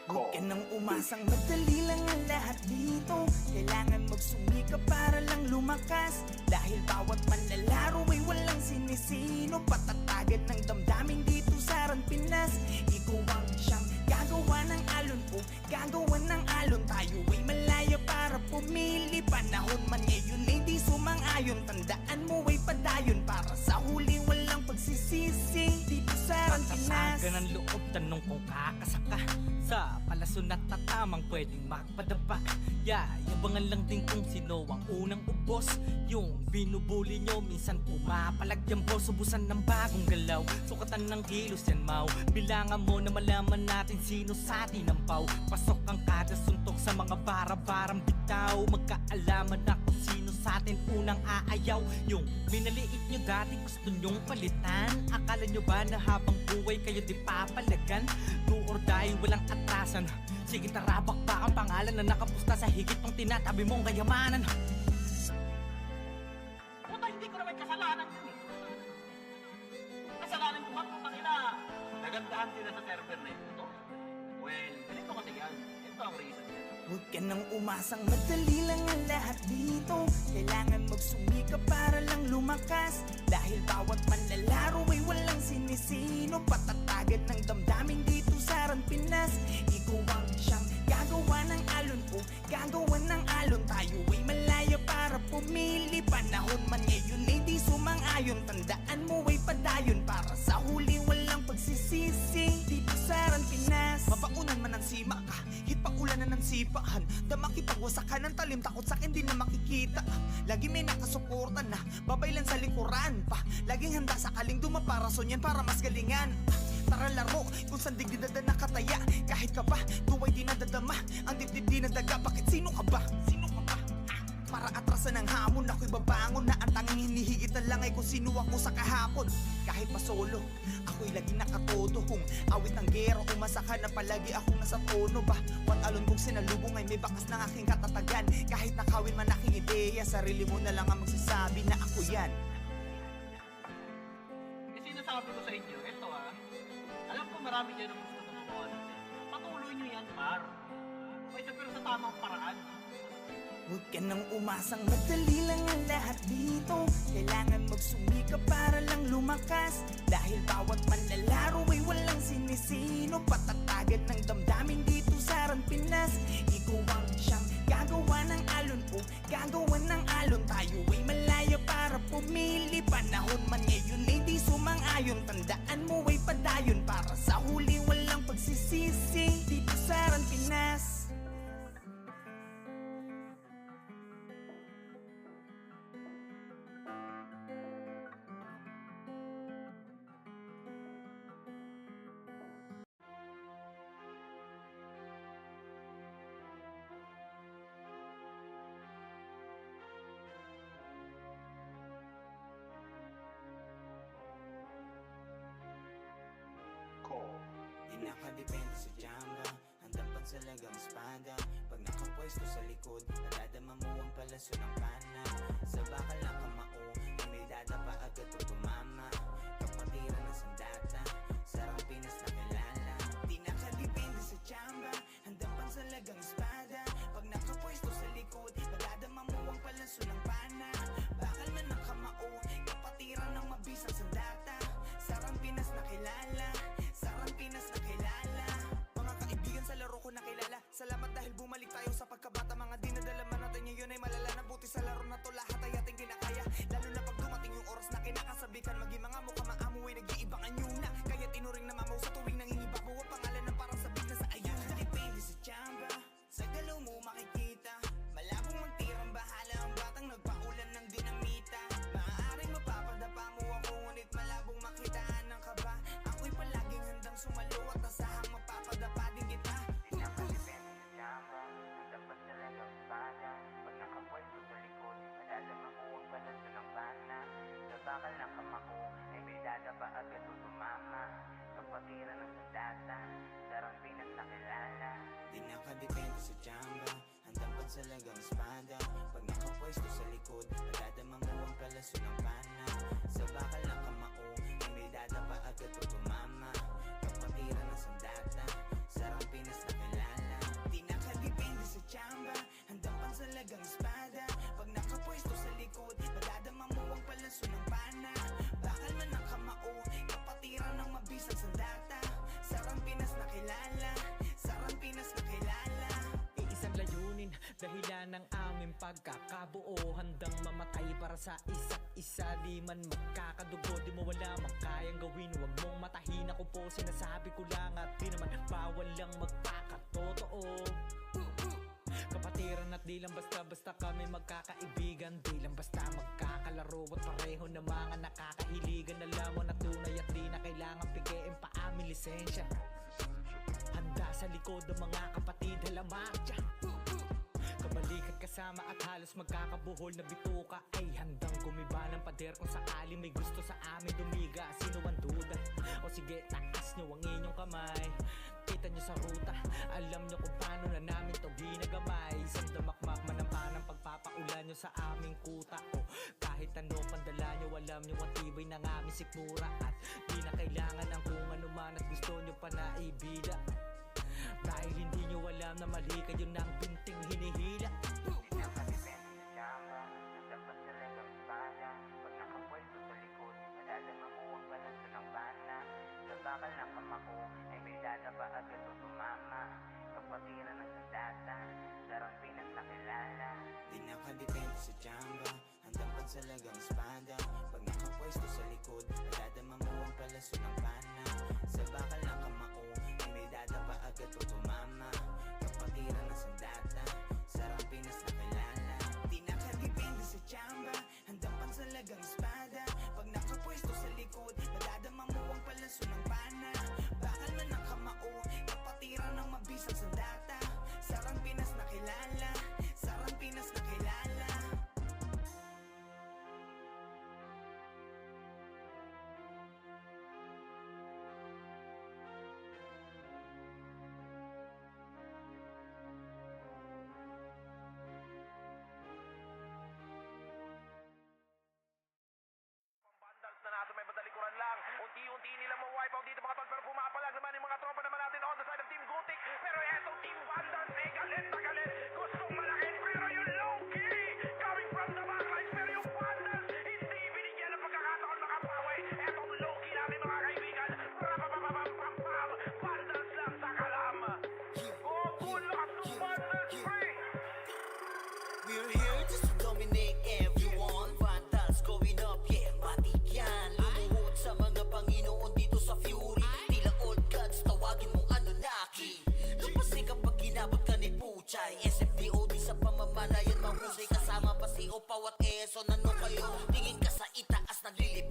Huwag ka nang umasang madali lang ang lahat dito. Kailangan magsumika para lang lumakas. Dahil bawat manlalaro ay walang sinisino. Patatagan ng damdamin dito sa Ran Pinas. Ikaw ang siyang gagawa ng alon po, gagawa ng alon. Tayo ay malaya para pumili. Panahon man ngayon ay di sumang-ayon. Tandaan mo ay padayon para sa huli walang pagsisisi. Dito sa Ran Pinas. Patasagan ng loob, tanong kung kakasaka sa palason at tatamang pwedeng makpadapa. Yabangan lang din kung sino ang unang ubos. Yung binubuli nyo, minsan pumapalagyan boss. Ubusan ng bagong galaw, sukatan ng kilos yan mau. Bilangan mo na malaman natin sino sa atin ang pau. Pasok ang kada suntok sa mga bara-barang bitaw. Magkaalaman na kung sino sa atin unang aayaw. Yung minaliit nyo dati gusto nyong palitan. Akala nyo ba na habang buhay kayo di papalagan? Do or die, walang atrasan. Sige tarabak ba ang pangalan na nakapusta sa higit pang tinatabi mong kayamanan? Puta, hindi ko naman kasalanan yun eh. Kasalanan ko ba putang ina? Nagandahan sila sa server na ito. Well, ganito kasi yan. Ito ang reason yan. Huwag ka nang umasang madali lang ang lahat dito. Kailangan magsumika para lang lumakas. Dahil bawat manlalaro ay walang sinisino. Patatagan ng damdamin dito sa Ran Pinas. Ikaw ang siyang gagawa ng alon po, gagawa ng alon. Tayo ay malaya para pumili. Panahon man ngayon ay di sumang-ayon. Tandaan mo ay padayon para sa huli walang pagsisisi. Dito sa Ran Pinas. Mapaunan man ang sima ka, hitpaulanan ng sipahan. Damakipagwasakan ng talim, takot sa'kin di na makikita. Lagi may nakasuporta na, babaylan sa likuran pa. Laging handa sa kaling dumaparason yan para mas galingan. Tara laro, kung saan digdi na nakataya. Kahit ka ba, tuway di nadadama. Ang dibdib di nadaga, bakit sino ka ba? Sino ka ba? Para atrasan ng hamon, ako'y babangon na ang tanging hinihigitan lang ay kung sino ako sa kahapon. Kahit pa solo, ako'y laging nakatodo. Kung awit ng gera, umasakan na palagi akong nasa tono ba? Wat alon kong sinalubong ay may bakas ng aking katatagan. Kahit nakawin man aking ideya, sarili mo na lang ang magsasabi na ako yan. Eh sinasabi ko sa inyo, ito alam ko marami dyan ang gusto na gumawa natin. Patuloy nyo yan, par. Pero sa tamang paraan. Huwag ka nang umasang madali lang ang lahat dito. Kailangan magsumika para lang lumakas. Pinas. Dahil bawat manlalaro ay walang sinisino, patatagan ng damdamin dito sa Aran, Pinas. Ikaw ang siyang gagawa ng alon o gagawa ng alon. Tayo ay malaya para pumili. Panahon man ngayon ay di sumang-ayon. Tandaan mo ay padayon para sa huli walang pagsisisi dito sa Aran, Pinas. Di nakadepende sa jamba, handang pansalagang espada. Pag nakapwesto sa likod, nadadama mo ang palaso ng pana. Sa bakal ng kamao, ay may dadapa agad o tumama. Kapatiran ng sandata, sarang Pinas na kilala. Di nakadepende sa jamba, handang pansalagang espada. Pag nakapwesto sa likod, nadadama mo ang palaso ng pana. Bakal man ng kamao, kapatiran ng mabisang sandata. Sarang Pinas na kilala, sarang Pinas na kilala. Mga kaibigan sa laro ko nakilala, salamat dahil bumalik tayo sa pagkabata. Mga dinadalaman natin ngayon ay malala na, buti sa laro na to lahat ay ating kinakaya. Lalo na pag dumating yung oras na kinakasabikan, maging mga mukha maamu ay nag-iibang anyo na. Kaya tinuring na mamaw sa tuwing nangingibabaw ang pangalan ng parang sabik na sa ayun. Depende sa tsamba, sa galaw mo makikita. Malabong magtirang bahala ang batang nagpaulan ng dinamita. Maaaring mapapadapa mo ako, ngunit malabong makitaan ng kaba. Ako'y palaging handang sumalo at asahang mapapadapa din kita. Nakadepende sa tsamba, dapat talagang espada. Pag nakapwesto sa likod, madadama mo ang palaso ng bana. Sa bakal ng kamao, ay may dadapa agad o tumama. Kapatiran ng sandata, sarang Pinas na kilala. Di nakadepende sa tsamba, handang pansalagang espada. Pag nakapwesto sa likod, madadama mo ang palaso ng bana. Sa bakal ng kamao, ay may dadapa agad o tumama. Kapatiran ng sandata, sarang Pinas na kilala. Di nakadepende sa tsamba, handang pansalagang espada. Pag nakapwesto sa likod, madadama mo ang palaso ng bana. Bakal man ng kamao, kapatiran ng mabisang sandata. Sarang Pinas na kilala, sarang Pinas na kilala. Iisang layunin, dahilan ng aming pagkakabuo. Handang mamatay para sa isa't isa. Di man magkakadugo, di mo wala mang kayang gawin. Huwag mong matahin, ako po sinasabi ko lang. At di naman bawal lang magpakatotoo. Kapatiran at di lang basta-basta kami magkakaibigan. Di lang basta magkakalaro at pareho na mga nakakahiligan. Alam mo na tunay at di na kailangan pikiin pa aming lisensya. Handa sa likod ng mga kapatid, halamatya. Kabalikat kasama at halos magkakabuhol na bituka. Ay handang gumiba ng pader kung sakali may gusto sa amin dumiga. Sino ang duda? O sige, taas nyo ang inyong kamay. Kita nyo sa ruta, alam nyo kung paano na namin to ginagamay. Isang damakmak man ang panang pagpapaulan nyo sa aming kuta. O kahit ano pandala nyo, alam nyo ang tibay ng aming sikmura. At di na kailangan ng kung ano man at gusto nyo pa na ibida. Dahil hindi nyo alam na mali kayo ng binting hinihila. Nakadepende sa tsamba, dapat talagang espada. Pag nakapwesto sa likod, madadama mo ang palaso ng bana. Sa bakal ng kamao, ay may dadapa agad o tumama. Kapatiran ng sandata, sarang Pinas na kilala. Di nakadepende sa tsamba, handang pansalagang espada. Pag nakapwesto sa likod, madadama mo ang palaso ng bana. Sa bakal ng kamao, ay may dadapa agad o tumama. Kapatiran ng sandata, sarang Pinas na kilala. Di nakadepende sa tsamba, handang pansalagang espada. Pag nakapwesto sa likod, madadama mo ang palaso ng bana. Bakal man ng kamao, kapatiran ng mabisang sandata. Sarang Pinas na kilala, sarang Pinas na kilala. Vandals na natin may badalikuran lang. Unti-unti nila ma-wipe out dito mga tol. Pero pumapalag naman yung mga tropa naman natin on the side of Team Gutik. Pero etong Team Vandals ay galit na galit. Gustong malakin pero yung low-key coming from the backlines. Pero yung Vandals hindi binigyan ng pagkakataon makapawi. Etong low-key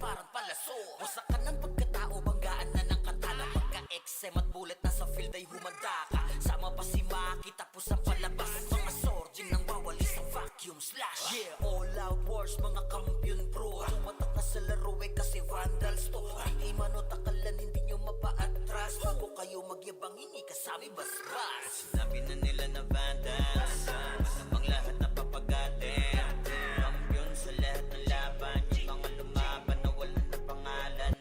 parang palaso. Wasakan ng pagkatao, banggaan na ng katana. Pagka-XM at bullet na sa field ay humanda ka. Sama pa si Maki tapos ang palabas. Mga sorgin nang wawali sa vacuum slash. Yeah, all out wars, mga kampiyon bro. Tumatak na sa laro eh kasi vandals to. Hindi manot akalan, hindi nyo mapa-atras. Bago kayo magyabang, hindi kasami basbas. Sinabi na nila na vandals, namang lahat na papagatin. Kampiyon sa lahat ng laban, yung mga lumaban na wala na pangalan.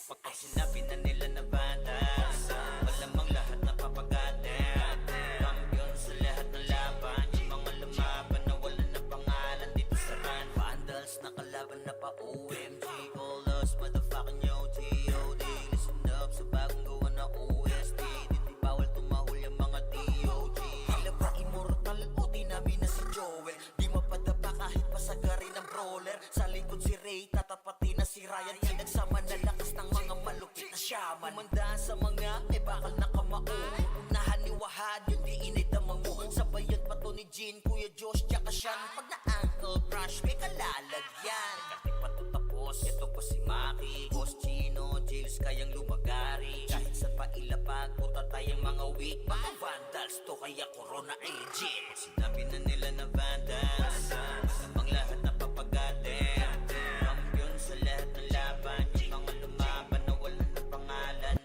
Pag sinabi na nila na vandals, malamang lahat na papagatin. Kampiyon sa lahat ng laban, yung mga lumaban na wala na pangalan. Dito sa run, vandals na kalaban na pa OMG. All us motherfucking yo, G.O.D. Listen up sa bagong gawa na OST. Di bawal tumahol yung mga DOG. Tila ba immortal o di namin na si Joel? Di mapadapa kahit pasagari ng brawler. Sa likod si Ray, tatapati na si Ryan. Pinagsama na lakas ng mga malupit na shaman. Kumandaan sa mga may bakal na kamao. Unahan ni Wahad, yung di inidamang mo. Sabayan pa to ni Jean, Kuya Josh, tsaka Sean. Pag na-ankle crush, may kalalagyan. Kati pa to tapos, ito pa si Maki. Boss Chino, Jills kayang lumagari. Kahit sa pailapag, puta tayong mga weak. Mga vandals to, kaya corona ay legit. Sinabi na nila na vandals, namang lahat na papagatin. Kampiyon sa lahat ng laban, yung mga lumaban na wala na pangalan.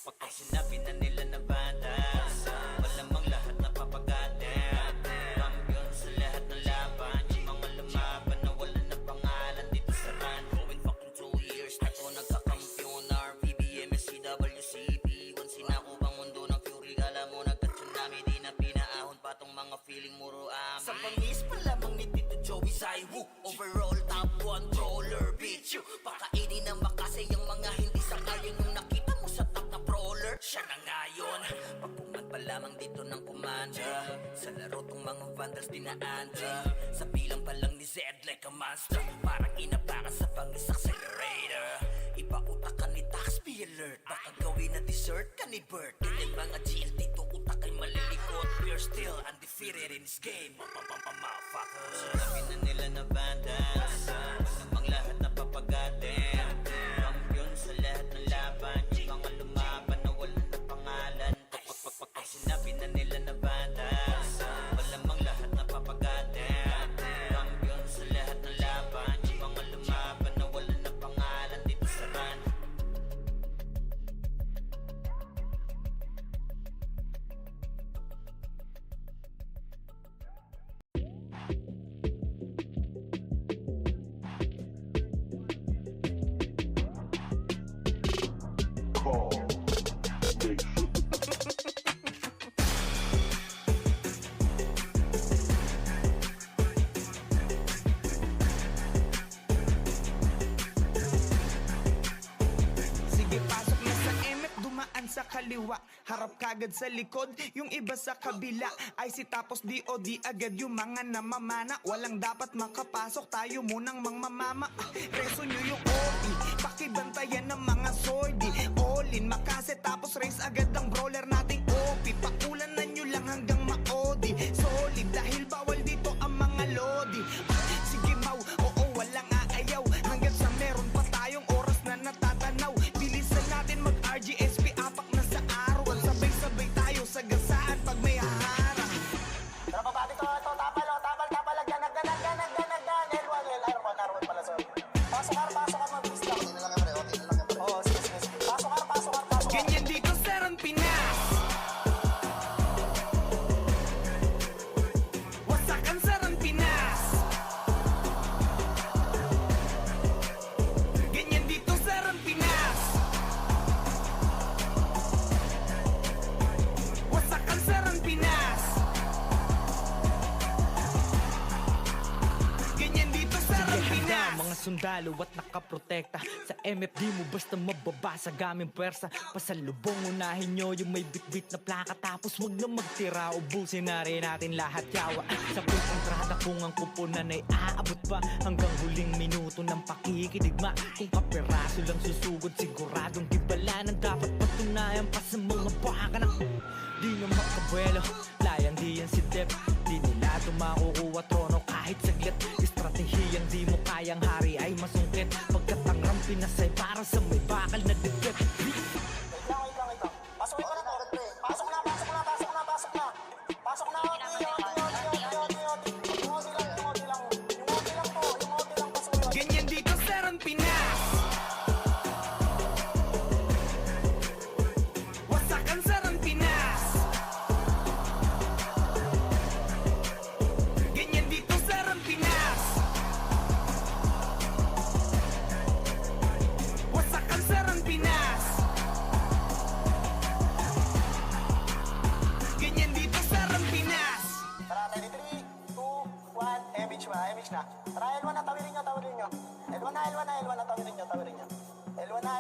Pag sinabi na nila na vandals, malamang lahat na papagatin. Kampiyon sa lahat ng laban, yung mga lumaban na wala na pangalan. Dito sa run, Going fucking 2 years na to nagkakampiyon. RPBM, SCWCP. Once sinako bang mundo ng fury, kala mo nagka-tsunami. Di na pinaahon pa tong mga feeling muro amin. Sa pangis pa lamang ni Tito Joey Zaiwu. Overall top 1 brawler, bitch you. Pakainin ng makase yung mga hindi sangayon. Yung nakita mo sa top na brawler, siya na ngayon. Pagkuman pa lamang dito ng kumanda. Sa laro tong mga vandals dinaanda. Sa bilang pa lang ni Zed like a monster. Parang inapakan sa pangis accelerator. Ipautak ka ni Tax, be alert. Baka gawin na dessert ka ni Bert. Ganyan mga GL dito, utak ay malilikot. We're still undefeated in this game. Motherfuckers. sinabi na nila na vandals, namang lahat na papagatin. Kampiyon sa lahat ng laban, yung mga lumaban na wala na pangalan. Pag sinabi na nila na vandals, malamang lahat na papagatin. Kampiyon sa lahat ng laban, yung mga lumaban na wala na pangalan. Dito sa run, Sige, pasok na sa MF, dumaan sa kaliwa. Harap kagad sa likod, yung iba sa kabila. IC tapos DOD agad yung mga namamana. Walang dapat makapasok, tayo munang mangmamama. Reso nyo yung OP, pakibantayan ng mga sordi. All in, makase tapos race agad ang brawler nating OP. Pakulanan nyo lang hanggang maodi. Solid, dahil bawal dito ang mga lodi. Sige mau, oo walang aayaw. Hanggang sa meron pa tayong oras na natatanaw. Bilisan natin mag-RGSP, apak na sa araw. At sabay-sabay tayo sa gasaan pag may haharap. Tara babati ko, ito, tapal, lagyan, L1 pala, sorry. Pasok ka, mabilis lang. Okay na lang yan, okay na lang yan. Oo, sige. Pasok ka. Ganyan dito sa Ran Pinas. Wasakan sa Ran Pinas. Ganyan dito sa Ran Pinas. Wasakan sa Ran Pinas. Ganyan dito sa Ran Pinas. Mga sundalo at nakaprotekta. Sa MFD mo basta mababasa gaming pwersa. Pasalubong unahin nyo yung may bitbit na plaka. Tapos wag na magtira, ubusin na rin natin lahat yawa. Sa kontrata kung ang kupunan ay aabot pa hanggang huling minuto ng pakikidigma. Kung kaperaso lang susugod, siguradong dibala ng dapat patunayan pa sa mga baka na di na makabuelo. Layang di yan si Dep, di nila tumakukuha trono kahit saglit. Estratehiyang di mo kayang hari ay masungkit. Pagkat ang rampa Pinas ay para sa may bakal na decrepit beat. Wait lang. Pasok na to. Pasok na. Pasok na. Yung OT lang po. Ganyan dito sir ang Pinas. Wasakan sir ang Pinas. Ganyan dito sir ang Pinas. Wasakan sir ang Pinas. Ganyan dito sir ang Pinas. Tara, 3, 2, 1. Image na. Tara, L1 na, tawirin nyo. L1 na, tawirin nyo. L1 na.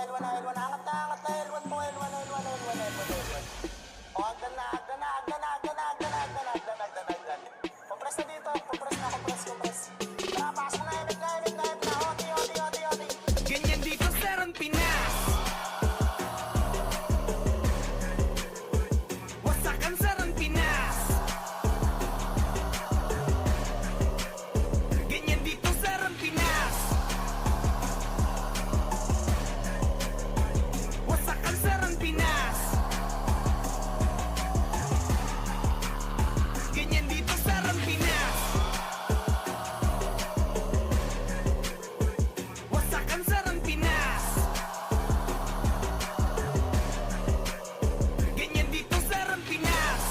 Angat na, L1 po. L1. O, agdan na. Compress na dito. Compress. Tara, pasok na. Emit na. Oti. Ganyan dito sir ang Pinas. Wasakan sir ang Pinas. Ganyan dito sir ang Pinas. Wasakan sir ang Pinas. Ganyan dito sir ang Pinas. Wasakan sir ang Pinas. Ganyan dito sir ang Pinas.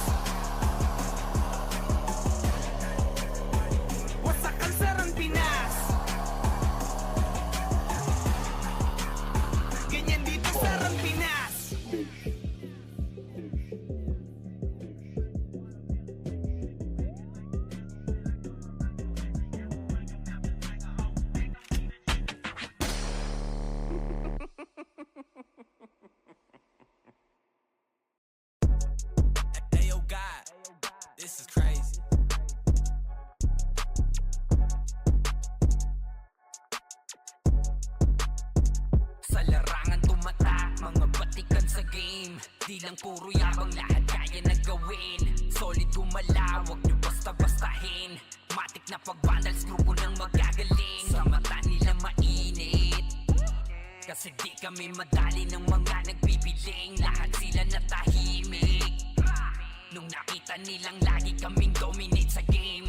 Wasakan sir ang Pinas. Ganyan dito sir ang Pinas. Hey yo God, this is crazy. Sa larangan tumatak, mga batikan sa game. Di lang puro yabang, lahat kaya na gawin. Solid gumalaw, wag nyo basta-bastahin. Matik na pag-vandals, grupo ng magagaling. Sa mata nila mainit, kasi di kami madali ng mga nagbibiling. Lahat sila natahimik nung nakita nilang lagi kaming dominate sa game.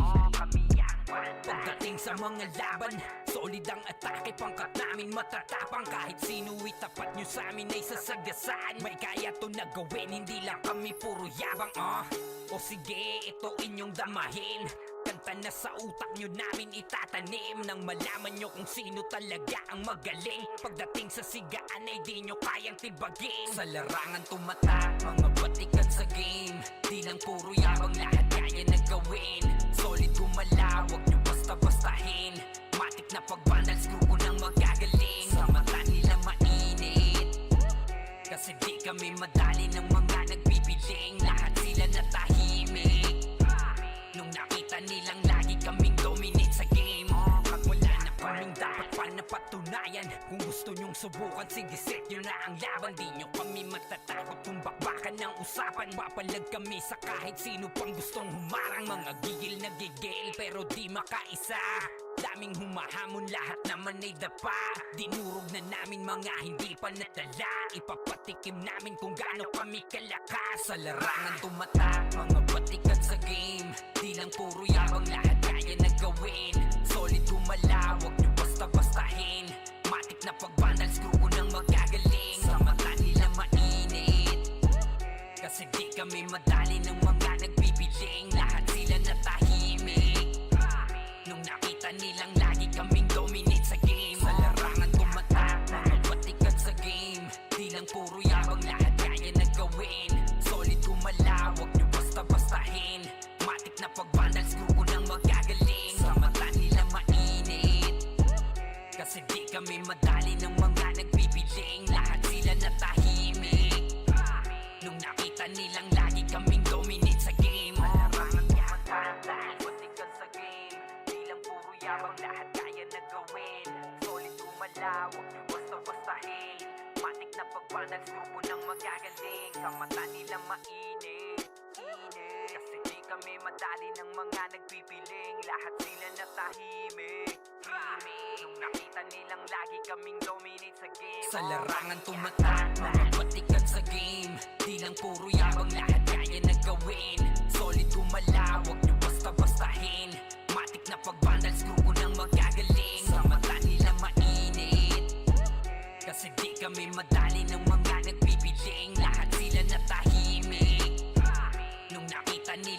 Pagdating sa mga laban, solid ang atake. Pangkat namin matatapang, kahit sinu'y tapat nyo sa amin ay sasagasaan. May kaya to na gawin, hindi lang kami puro yabang. O sige, ito inyong damahin. Kanta na sa utak nyo namin itatanim, nang malaman nyo kung sino talaga ang magaling. Pagdating sa sigaan ay di nyo kayang tibagin. Sa larangan tumatak, mga batikan sa game. Di lang puro yabang, lahat kaya na gawin. Solid gumalaw, wag nyo basta-bastahin. Matik na pag-vandals, grupo ng magagaling. Sa mata nila mainit, kasi di kami madali ng mga nagbibiling. Lahat sila natahimik nung nakita nilang lagi kaming dominate sa game. Wala na kaming dapat pa napatunayan. Kung gusto nyong subukan, sige set nyo na ang laban. Di nyo kami matatakot kung bakbakan ng usapan. Papalag kami sa kahit sino pang gustong humarang. Mga gigil na gigil pero di makaisa. Daming humahamon, lahat naman ay dapa. Dinurog na namin mga hindi pa natala. Ipapatikim namin kung gaano kami kalakas. Sa larangan tumatak, mga batikan sa game. Di lang puro yabang, lahat kaya na gawin. Solid gumalaw, wag nyo basta-bastahin. Matik na pag-vandals, grupo ng magagaling. Sa mata nila mainit, kasi di kami madali ng mga nagbibiling. Lahat sila natahimik nung nakita nilang lagi kaming dominate sa game. Sa larangan tumatak, mga batikan sa game. Di lang puro yabang, lahat kaya na gawin. Solid gumalaw, wag nyo basta-bastahin. Matik na pag-vandals, grupo ng magagaling. Sa mata nila mainit, kasi di kami madali ng mga nagbibiling. Lahat sila natahimik nung nakita nilang lagi kaming dominate sa game. Larangan tumatak, batikan sa game. Di lang puro yabang, lahat kaya na gawin. Solid gumalaw, wag nyo basta-bastahin. Matik na pag-vandals, grupo ng magagaling. Sa mata nila mainit, kasi di kami madali ng mga nagpipiling. Lahat sila natahimik. Nung nakita nilang lagi kaming dominate sa game. Sa larangan tumatak, mga batikan sa game. Di lang puro yabang, lahat kaya na gawin. Solid gumalaw, wag nyo basta-bastahin. Matik na pag-vandals, grupo ng magagaling. Sa mata nila mainit, kasi di kami madali ng mga nagpipiling. Lahat sila natahimik. Nung nakita nila